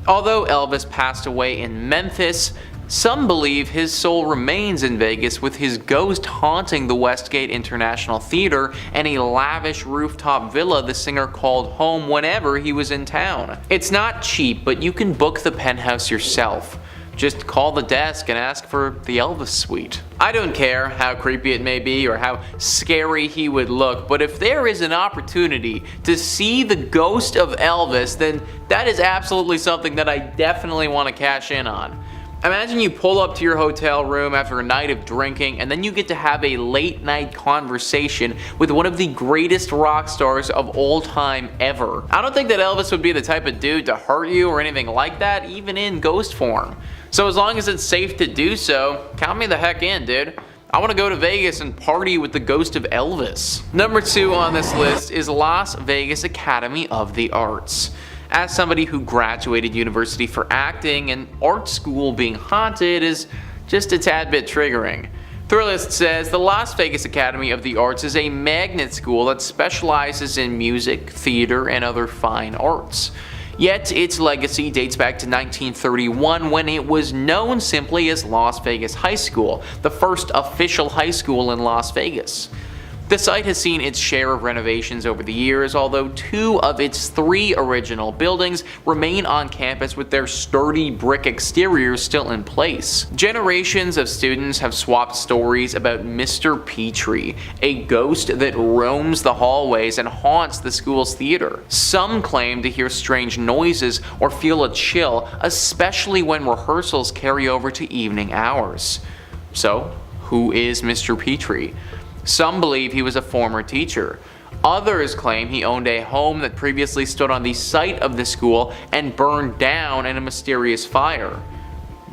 Although Elvis passed away in Memphis, some believe his soul remains in Vegas with his ghost haunting the Westgate International Theater and a lavish rooftop villa the singer called home whenever he was in town. It's not cheap, but you can book the penthouse yourself. Just call the desk and ask for the Elvis suite. I don't care how creepy it may be or how scary he would look, but if there is an opportunity to see the ghost of Elvis, then that is absolutely something that I definitely want to cash in on. Imagine you pull up to your hotel room after a night of drinking and then you get to have a late night conversation with one of the greatest rock stars of all time ever. I don't think that Elvis would be the type of dude to hurt you or anything like that, even in ghost form. So as long as it's safe to do so, count me the heck in, dude. I want to go to Vegas and party with the ghost of Elvis. Number 2 on this list is Las Vegas Academy of the Arts. As somebody who graduated university for acting, and art school being haunted is just a tad bit triggering. Thrillist says the Las Vegas Academy of the Arts is a magnet school that specializes in music, theater, and other fine arts. Yet its legacy dates back to 1931 when it was known simply as Las Vegas High School, the first official high school in Las Vegas. The site has seen its share of renovations over the years, although 2 of its 3 original buildings remain on campus with their sturdy brick exteriors still in place. Generations of students have swapped stories about Mr. Petrie, a ghost that roams the hallways and haunts the school's theater. Some claim to hear strange noises or feel a chill, especially when rehearsals carry over to evening hours. So, who is Mr. Petrie? Some believe he was a former teacher. Others claim he owned a home that previously stood on the site of the school and burned down in a mysterious fire.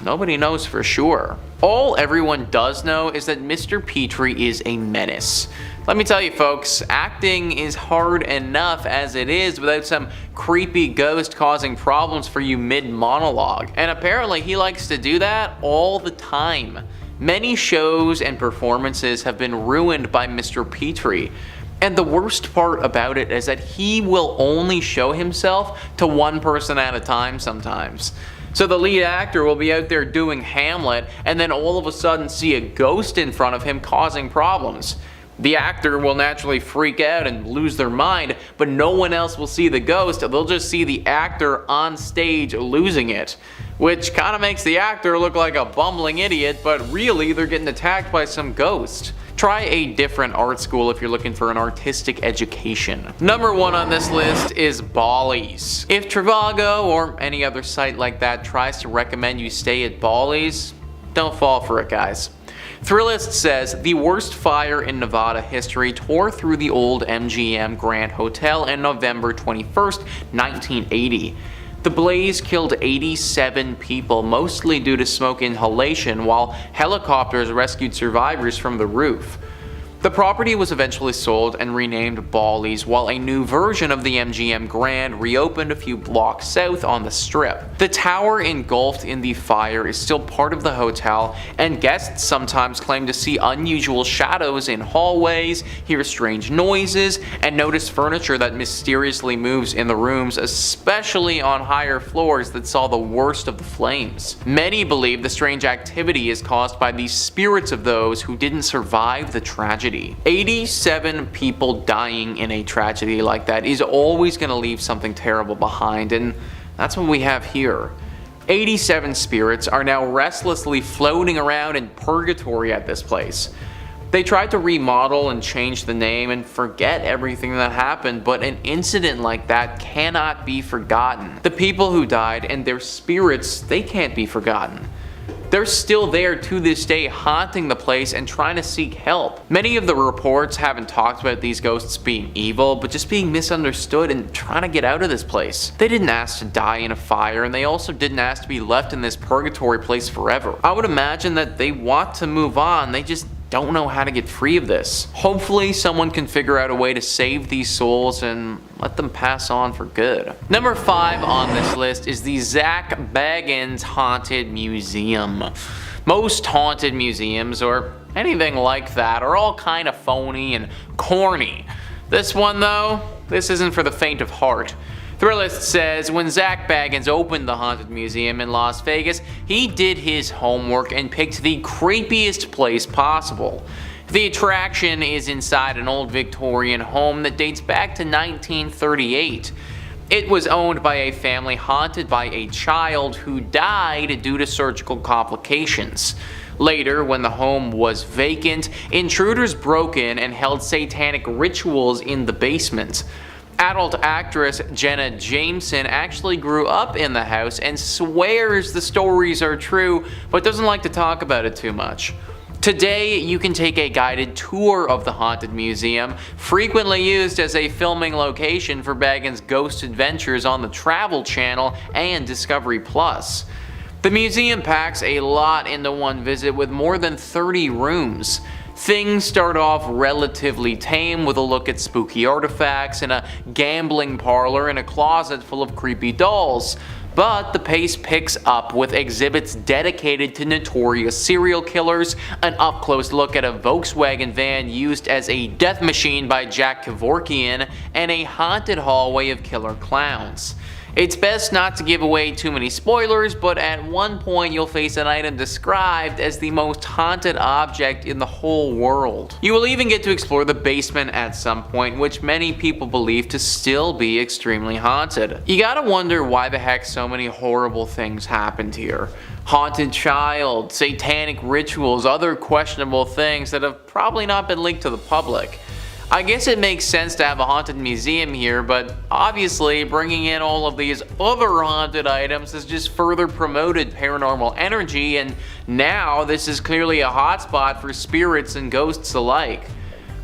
Nobody knows for sure. All everyone does know is that Mr. Petrie is a menace. Let me tell you folks, acting is hard enough as it is without some creepy ghost causing problems for you mid-monologue. And apparently he likes to do that all the time. Many shows and performances have been ruined by Mr. Petrie. And the worst part about it is that he will only show himself to one person at a time sometimes. So the lead actor will be out there doing Hamlet and then all of a sudden see a ghost in front of him causing problems. The actor will naturally freak out and lose their mind, but no one else will see the ghost. They'll just see the actor on stage losing it. Which kind of makes the actor look like a bumbling idiot, but really they're getting attacked by some ghost. Try a different art school if you're looking for an artistic education. Number 1 on this list is Bally's. If Trivago or any other site like that tries to recommend you stay at Bally's, don't fall for it, guys. Thrillist says the worst fire in Nevada history tore through the old MGM Grand Hotel on November 21st, 1980. The blaze killed 87 people, mostly due to smoke inhalation, while helicopters rescued survivors from the roof. The property was eventually sold and renamed Bally's, while a new version of the MGM Grand reopened a few blocks south on the Strip. The tower engulfed in the fire is still part of the hotel, and guests sometimes claim to see unusual shadows in hallways, hear strange noises, and notice furniture that mysteriously moves in the rooms, especially on higher floors that saw the worst of the flames. Many believe the strange activity is caused by the spirits of those who didn't survive the tragedy. 87 people dying in a tragedy like that is always going to leave something terrible behind, and that's what we have here. 87 spirits are now restlessly floating around in purgatory at this place. They tried to remodel and change the name and forget everything that happened, but an incident like that cannot be forgotten. The people who died and their spirits, they can't be forgotten. They're still there to this day, haunting the place and trying to seek help. Many of the reports haven't talked about these ghosts being evil, but just being misunderstood and trying to get out of this place. They didn't ask to die in a fire, and they also didn't ask to be left in this purgatory place forever. I would imagine that they want to move on, they just don't know how to get free of this. Hopefully someone can figure out a way to save these souls and let them pass on for good. Number 5 on this list is the Zach Bagans Haunted Museum. Most haunted museums, or anything like that, are all kind of phony and corny. This one though, this isn't for the faint of heart. Thrillist says when Zach Bagans opened the Haunted Museum in Las Vegas, he did his homework and picked the creepiest place possible. The attraction is inside an old Victorian home that dates back to 1938. It was owned by a family haunted by a child who died due to surgical complications. Later, when the home was vacant, intruders broke in and held satanic rituals in the basement. Adult actress Jenna Jameson actually grew up in the house and swears the stories are true, but doesn't like to talk about it too much. Today, you can take a guided tour of the Haunted Museum, frequently used as a filming location for Bagans' ghost adventures on the Travel Channel and Discovery Plus. The museum packs a lot into one visit with more than 30 rooms. Things start off relatively tame with a look at spooky artifacts and a gambling parlor and a closet full of creepy dolls. But the pace picks up with exhibits dedicated to notorious serial killers, an up-close look at a Volkswagen van used as a death machine by Jack Kevorkian, and a haunted hallway of killer clowns. It's best not to give away too many spoilers, but at one point you'll face an item described as the most haunted object in the whole world. You will even get to explore the basement at some point, which many people believe to still be extremely haunted. You gotta wonder why the heck so many horrible things happened here. Haunted child, satanic rituals, other questionable things that have probably not been leaked to the public. I guess it makes sense to have a haunted museum here, but obviously bringing in all of these other haunted items has just further promoted paranormal energy, and now this is clearly a hotspot for spirits and ghosts alike.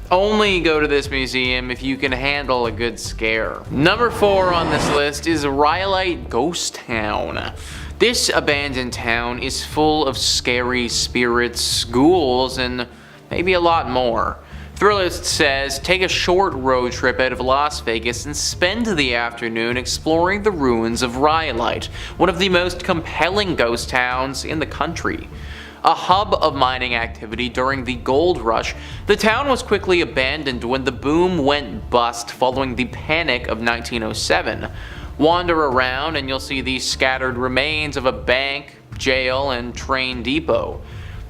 Only go to this museum if you can handle a good scare. Number 4 on this list is Rhyolite Ghost Town. This abandoned town is full of scary spirits, ghouls, and maybe a lot more. Thrillist says, take a short road trip out of Las Vegas and spend the afternoon exploring the ruins of Rhyolite, one of the most compelling ghost towns in the country. A hub of mining activity during the gold rush, the town was quickly abandoned when the boom went bust following the Panic of 1907. Wander around and you'll see the scattered remains of a bank, jail, and train depot.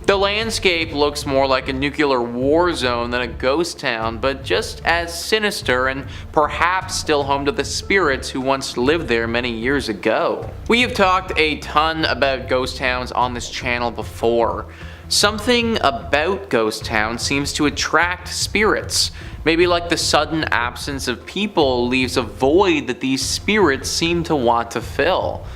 The landscape looks more like a nuclear war zone than a ghost town, but just as sinister and perhaps still home to the spirits who once lived there many years ago. We have talked a ton about ghost towns on this channel before. Something about ghost towns seems to attract spirits. Maybe like the sudden absence of people leaves a void that these spirits seem to want to fill.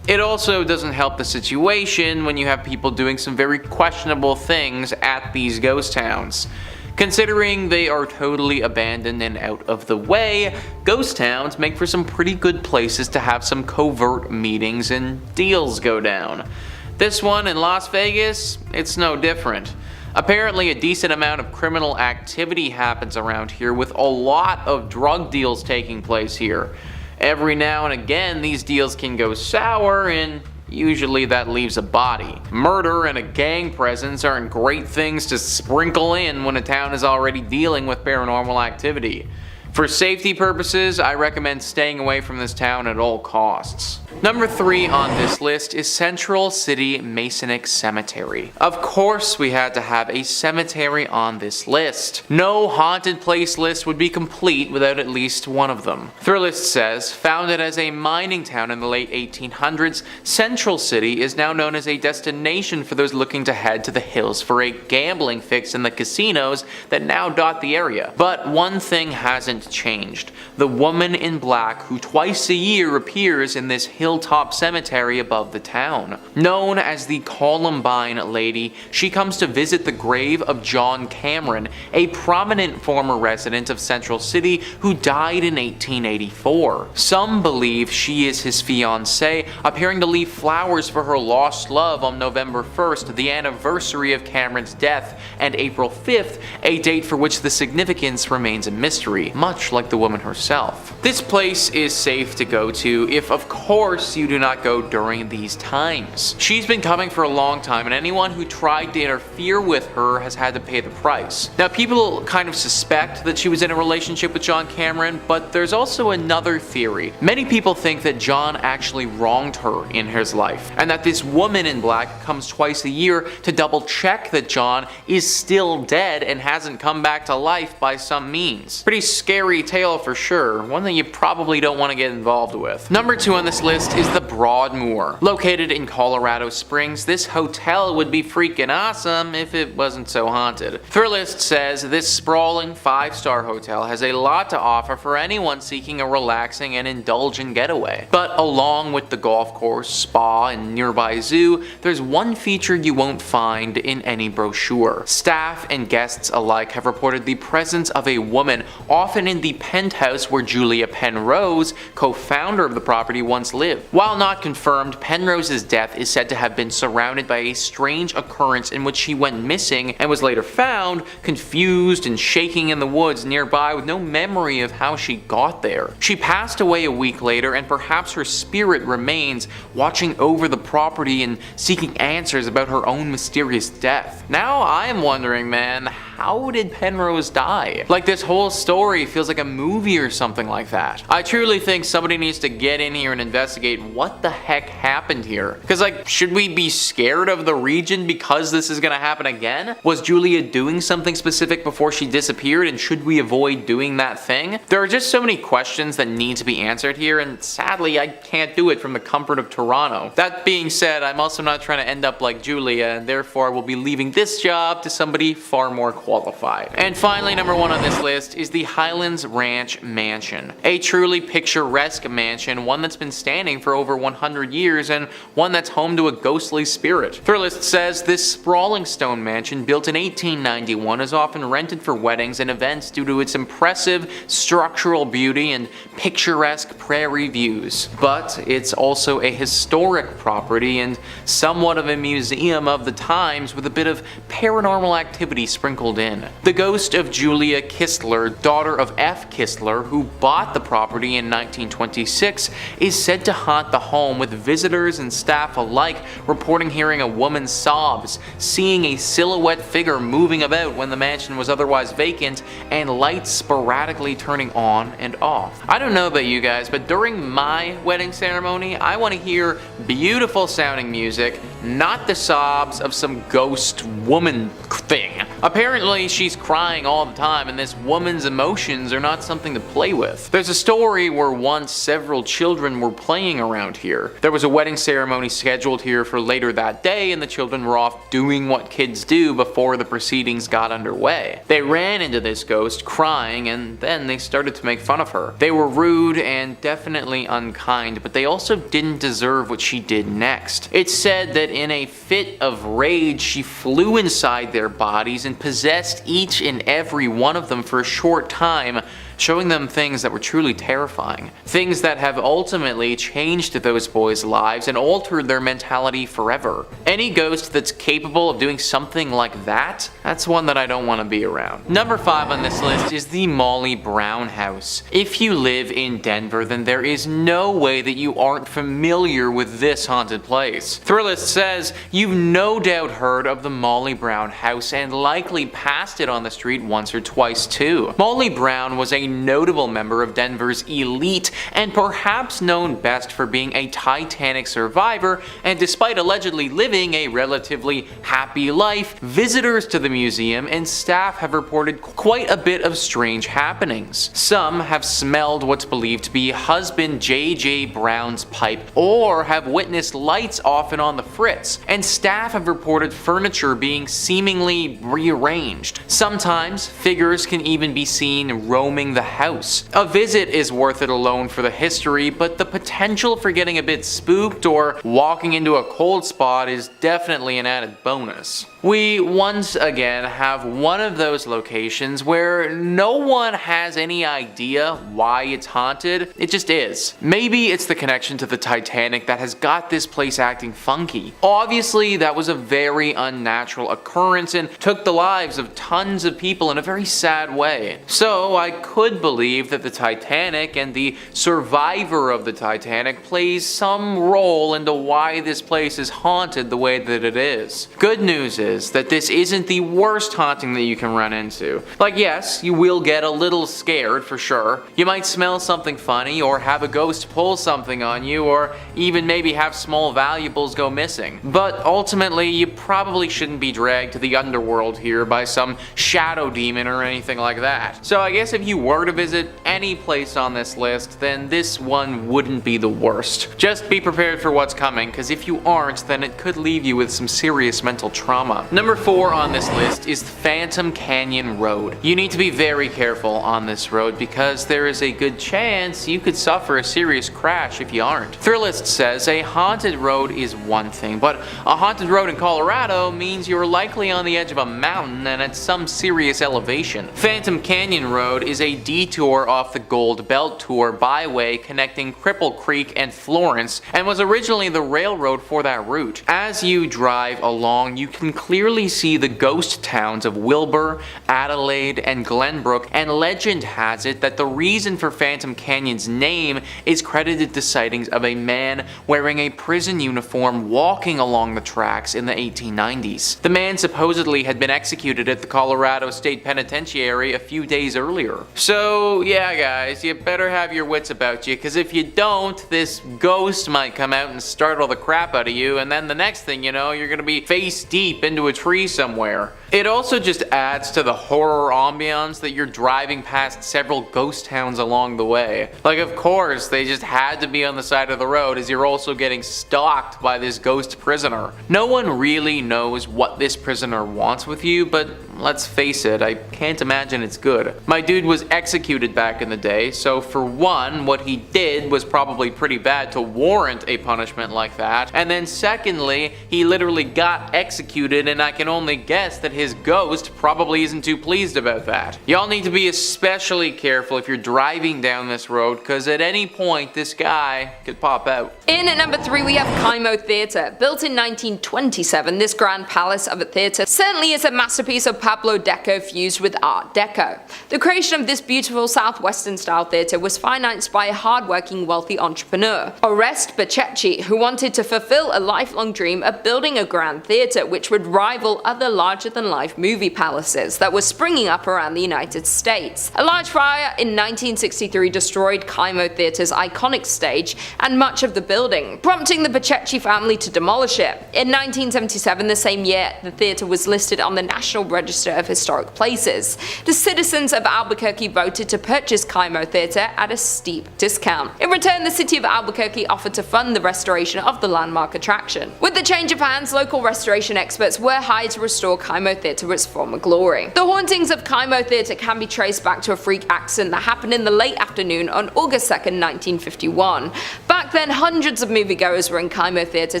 It also doesn't help the situation when you have people doing some very questionable things at these ghost towns. Considering they are totally abandoned and out of the way, ghost towns make for some pretty good places to have some covert meetings and deals go down. This one in Las Vegas, it's no different. Apparently a decent amount of criminal activity happens around here, with a lot of drug deals taking place here. Every now and again these deals can go sour, and usually that leaves a body. Murder and a gang presence aren't great things to sprinkle in when a town is already dealing with paranormal activity. For safety purposes, I recommend staying away from this town at all costs. Number 3 on this list is Central City Masonic Cemetery. Of course we had to have a cemetery on this list. No haunted place list would be complete without at least one of them. Thrillist says, founded as a mining town in the late 1800s, Central City is now known as a destination for those looking to head to the hills for a gambling fix in the casinos that now dot the area. But one thing hasn't changed. The woman in black who twice a year appears in this hilltop cemetery above the town. Known as the Columbine Lady, she comes to visit the grave of John Cameron, a prominent former resident of Central City who died in 1884. Some believe she is his fiancée, appearing to leave flowers for her lost love on November 1st, the anniversary of Cameron's death, and April 5th, a date for which the significance remains a mystery, much like the woman herself. This place is safe to go to if, of course, you do not go during these times. She's been coming for a long time, and anyone who tried to interfere with her has had to pay the price. Now, people kind of suspect that she was in a relationship with John Cameron, but there's also another theory. Many people think that John actually wronged her in his life, and that this woman in black comes twice a year to double check that John is still dead and hasn't come back to life by some means. Pretty scary tale for sure, one that you probably don't want to get involved with. Number 2 on this list is the Broadmoor. Located in Colorado Springs, this hotel would be freaking awesome if it wasn't so haunted. Thrillist says this sprawling 5-star hotel has a lot to offer for anyone seeking a relaxing and indulgent getaway. But along with the golf course, spa, and nearby zoo, there's one feature you won't find in any brochure. Staff and guests alike have reported the presence of a woman, often in the penthouse where Julia Penrose, co-founder of the property, once lived. While not confirmed, Penrose's death is said to have been surrounded by a strange occurrence in which she went missing and was later found, confused and shaking in the woods nearby with no memory of how she got there. She passed away a week later, and perhaps her spirit remains, watching over the property and seeking answers about her own mysterious death. Now I am wondering, man, how did Penrose die? Like, this whole story feels like a movie or something like that. I truly think somebody needs to get in here and investigate what the heck happened here. Because, like, should we be scared of the region because this is gonna happen again? Was Julia doing something specific before she disappeared, and should we avoid doing that thing? There are just so many questions that need to be answered here, and sadly I can't do it from the comfort of Toronto. That being said, I'm also not trying to end up like Julia, and therefore will be leaving this job to somebody far more qualified. And finally, number 1 on this list is the Highlands Ranch Mansion. A truly picturesque mansion, one that's been standing for over 100 years and one that's home to a ghostly spirit. Thrillist says this sprawling stone mansion, built in 1891, is often rented for weddings and events due to its impressive structural beauty and picturesque prairie views. But it's also a historic property and somewhat of a museum of the times, with a bit of paranormal activity sprinkled in. The ghost of Julia Kistler, daughter of F. Kistler, who bought the property in 1926, is said to haunt the home, with visitors and staff alike reporting hearing a woman's sobs, seeing a silhouette figure moving about when the mansion was otherwise vacant, and lights sporadically turning on and off. I don't know about you guys, but during my wedding ceremony, I want to hear beautiful sounding music, not the sobs of some ghost woman thing. Apparently she's crying all the time, and this woman's emotions are not something to play with. There's a story where once several children were playing around here. There was a wedding ceremony scheduled here for later that day, and the children were off doing what kids do before the proceedings got underway. They ran into this ghost crying, and then they started to make fun of her. They were rude and definitely unkind, but they also didn't deserve what she did next. It's said that in a fit of rage, she flew inside their bodies and possessed each and every one of them for a short time, showing them things that were truly terrifying. Things that have ultimately changed those boys' lives and altered their mentality forever. Any ghost that's capable of doing something like that, that's one that I don't want to be around. Number 5 on this list is the Molly Brown House. If you live in Denver, then there is no way that you aren't familiar with this haunted place. Thrillist says you've no doubt heard of the Molly Brown House and likely passed it on the street once or twice too. Molly Brown was a notable member of Denver's elite, and perhaps known best for being a Titanic survivor, and despite allegedly living a relatively happy life, visitors to the museum and staff have reported quite a bit of strange happenings. Some have smelled what's believed to be husband J.J. Brown's pipe, or have witnessed lights off and on the fritz, and staff have reported furniture being seemingly rearranged. Sometimes figures can even be seen roaming the house. A visit is worth it alone for the history, but the potential for getting a bit spooked or walking into a cold spot is definitely an added bonus. We once again have one of those locations where no one has any idea why it's haunted. It just is. Maybe it's the connection to the Titanic that has got this place acting funky. Obviously, that was a very unnatural occurrence and took the lives of tons of people in a very sad way. So I could believe that the Titanic and the survivor of the Titanic plays some role into why this place is haunted the way that it is. Good news is that this isn't the worst haunting that you can run into. Like, yes, you will get a little scared for sure. You might smell something funny, or have a ghost pull something on you, or even maybe have small valuables go missing. But ultimately, you probably shouldn't be dragged to the underworld here by some shadow demon or anything like that. So I guess if you were to visit any place on this list, then this one wouldn't be the worst. Just be prepared for what's coming, because if you aren't, then it could leave you with some serious mental trauma. Number 4 on this list is Phantom Canyon Road. You need to be very careful on this road because there is a good chance you could suffer a serious crash if you aren't. Thrillist says a haunted road is one thing, but a haunted road in Colorado means you're likely on the edge of a mountain and at some serious elevation. Phantom Canyon Road is a detour off the Gold Belt Tour byway connecting Cripple Creek and Florence, and was originally the railroad for that route. As you drive along, you can clearly see the ghost towns of Wilbur, Adelaide, and Glenbrook, and legend has it that the reason for Phantom Canyon's name is credited to sightings of a man wearing a prison uniform walking along the tracks in the 1890s. The man supposedly had been executed at the Colorado State Penitentiary a few days earlier. So yeah guys, you better have your wits about you, because if you don't, this ghost might come out and startle the crap out of you, and then the next thing you know, you're gonna be face deep into a tree somewhere. It also just adds to the horror ambiance that you're driving past several ghost towns along the way. Like, of course, they just had to be on the side of the road as you're also getting stalked by this ghost prisoner. No one really knows what this prisoner wants with you, but let's face it, I can't imagine it's good. My dude was executed back in the day, so for one, what he did was probably pretty bad to warrant a punishment like that, and then secondly, he literally got executed, and I can only guess that his ghost probably isn't too pleased about that. Y'all need to be especially careful if you're driving down this road, because at any point this guy could pop out. In at number 3 we have KiMo Theater. Built in 1927, this grand palace of a theater certainly is a masterpiece of Pablo Deco fused with Art Deco. The creation of this beautiful southwestern style theater was financed by a hardworking wealthy entrepreneur, Oreste Bacecchi, who wanted to fulfill a lifelong dream of building a grand theater which would rival other larger-than-life movie palaces that were springing up around the United States. A large fire in 1963 destroyed KiMo Theater's iconic stage and much of the building, prompting the Bacecchi family to demolish it. In 1977, the same year, the theater was listed on the National Register of Historic Places. The citizens of Albuquerque voted to purchase KiMo Theater at a steep discount. In return, the city of Albuquerque offered to fund the restoration of the landmark attraction. With the change of hands, local restoration experts were hired to restore KiMo Theater to its former glory. The hauntings of KiMo Theater can be traced back to a freak accident that happened in the late afternoon on August 2nd, 1951. Back then, hundreds of moviegoers were in KiMo Theater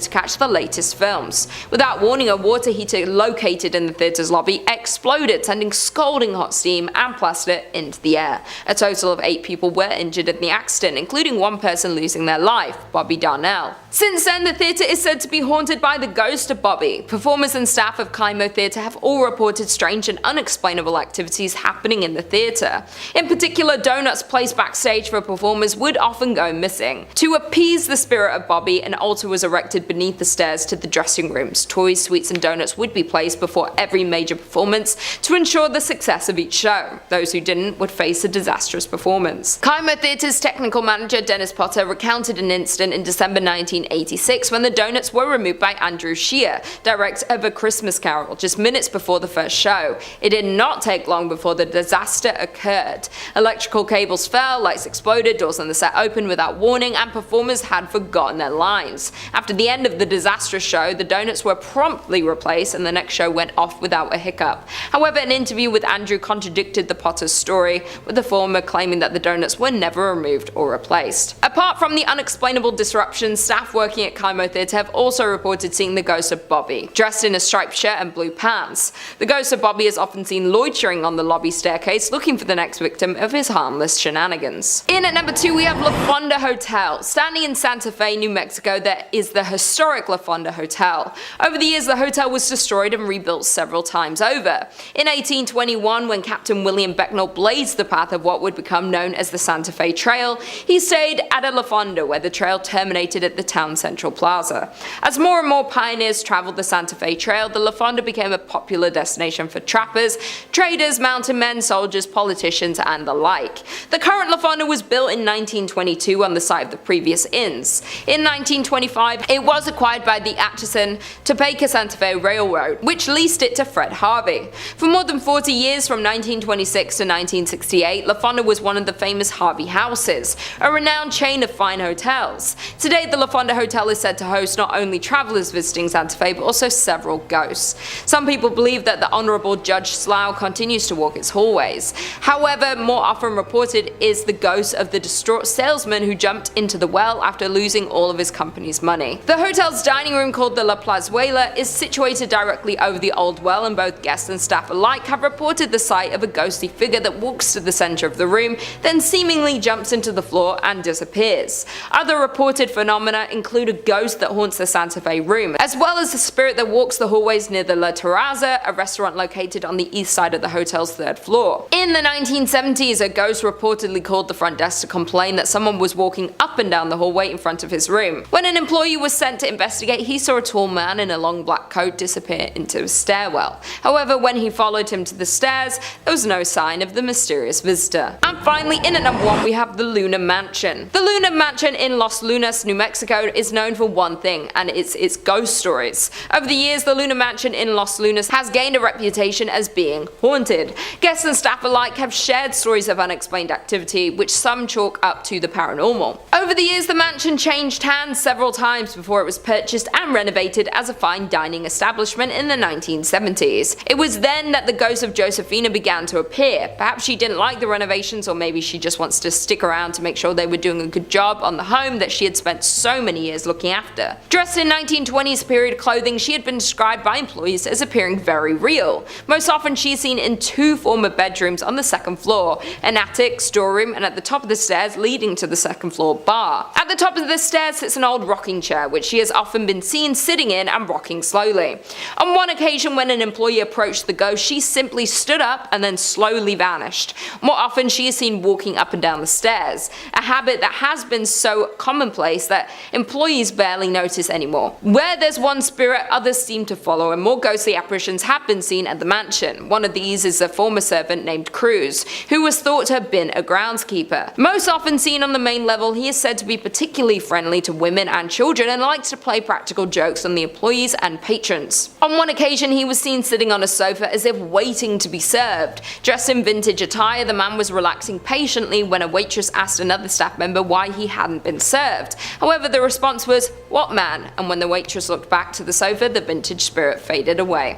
to catch the latest films. Without warning, a water heater located in the theater's lobby exploded, sending scalding hot steam and plaster into the air. A total of 8 people were injured in the accident, including one person losing their life, Bobby Darnell. Since then, the theater is said to be haunted by the ghost of Bobby. Performers and staff of KiMo Theater have all reported strange and unexplainable activities happening in the theater. In particular, donuts placed backstage for performers would often go missing. To appease the spirit of Bobby, an altar was erected beneath the stairs to the dressing rooms. Toys, sweets, and donuts would be placed before every major performance to ensure the success of each show. Those who didn't would face a disastrous performance. KiMo Theater's technical manager Dennis Potter recounted an incident in December 1986 when the donuts were removed by Andrew Shear, director of A Christmas Carol, just minutes before the first show. It did not take long before the disaster occurred. Electrical cables fell, lights exploded, doors on the set opened without warning, and performers had forgotten their lines. After the end of the disastrous show, the donuts were promptly replaced and the next show went off without a hiccup. However, an interview with Andrew contradicted the Potter's story, with the former claiming that the donuts were never removed or replaced. Apart from the unexplainable disruptions, staff working at KiMo Theater have also reported seeing the ghost of Bobby, dressed in a striped shirt and blue pants. The ghost of Bobby is often seen loitering on the lobby staircase looking for the next victim of his harmless shenanigans. In at number 2 we have La Fonda Hotel. Standing in Santa Fe, New Mexico, there is the historic La Fonda Hotel. Over the years, the hotel was destroyed and rebuilt several times over. In 1821, when Captain William Becknell blazed the path of what would become known as the Santa Fe Trail, he stayed at a La Fonda where the trail terminated at the town central plaza. As more and more pioneers traveled the Santa Fe Trail, the La Fonda became a popular destination for trappers, traders, mountain men, soldiers, politicians, and the like. The current La Fonda was built in 1922 on the site of the previous inns. In 1925, it was acquired by the Atchison, Topeka Santa Fe Railroad, which leased it to Fred Harvey. For more than 40 years, from 1926 to 1968, La Fonda was one of the famous Harvey houses, a renowned chain of fine hotels. Today, the La Fonda Hotel is said to host not only travelers visiting Santa Fe, but also several ghosts. Some people believe that the Honorable Judge Slough continues to walk its hallways. However, more often reported is the ghost of the distraught salesman who jumped into the well hotel after losing all of his company's money. The hotel's dining room, called the La Plazuela, is situated directly over the old well, and both guests and staff alike have reported the sight of a ghostly figure that walks to the center of the room, then seemingly jumps into the floor and disappears. Other reported phenomena include a ghost that haunts the Santa Fe room, as well as the spirit that walks the hallways near the La Terraza, a restaurant located on the east side of the hotel's third floor. In the 1970s, a ghost reportedly called the front desk to complain that someone was walking up and down the hallway in front of his room. When an employee was sent to investigate, he saw a tall man in a long black coat disappear into a stairwell. However, when he followed him to the stairs, there was no sign of the mysterious visitor. And finally, in at number 1, we have the Luna Mansion. The Luna Mansion in Los Lunas, New Mexico is known for one thing, and it's its ghost stories. Over the years, the Luna Mansion in Los Lunas has gained a reputation as being haunted. Guests and staff alike have shared stories of unexplained activity, which some chalk up to the paranormal. Over the years, the mansion changed hands several times before it was purchased and renovated as a fine dining establishment in the 1970s. It was then that the ghost of Josephina began to appear. Perhaps she didn't like the renovations, or maybe she just wants to stick around to make sure they were doing a good job on the home that she had spent so many years looking after. Dressed in 1920s period clothing, she had been described by employees as appearing very real. Most often she is seen in 2 former bedrooms on the second floor, an attic, storeroom, and at the top of the stairs leading to the second floor bar. At the top of the stairs sits an old rocking chair, which she has often been seen sitting in and rocking slowly. On one occasion, when an employee approached the ghost, she simply stood up and then slowly vanished. More often she is seen walking up and down the stairs, a habit that has been so commonplace that employees barely notice anymore. Where there's one spirit, others seem to follow, and more ghostly apparitions have been seen at the mansion. One of these is a former servant named Cruz, who was thought to have been a groundskeeper. Most often seen on the main level, he is said to be particularly friendly to women and children and likes to play practical jokes on the employees and patrons. On one occasion, he was seen sitting on a sofa as if waiting to be served. Dressed in vintage attire, the man was relaxing patiently when a waitress asked another staff member why he hadn't been served. However, the response was, "What man?" and when the waitress looked back to the sofa, the vintage spirit faded away.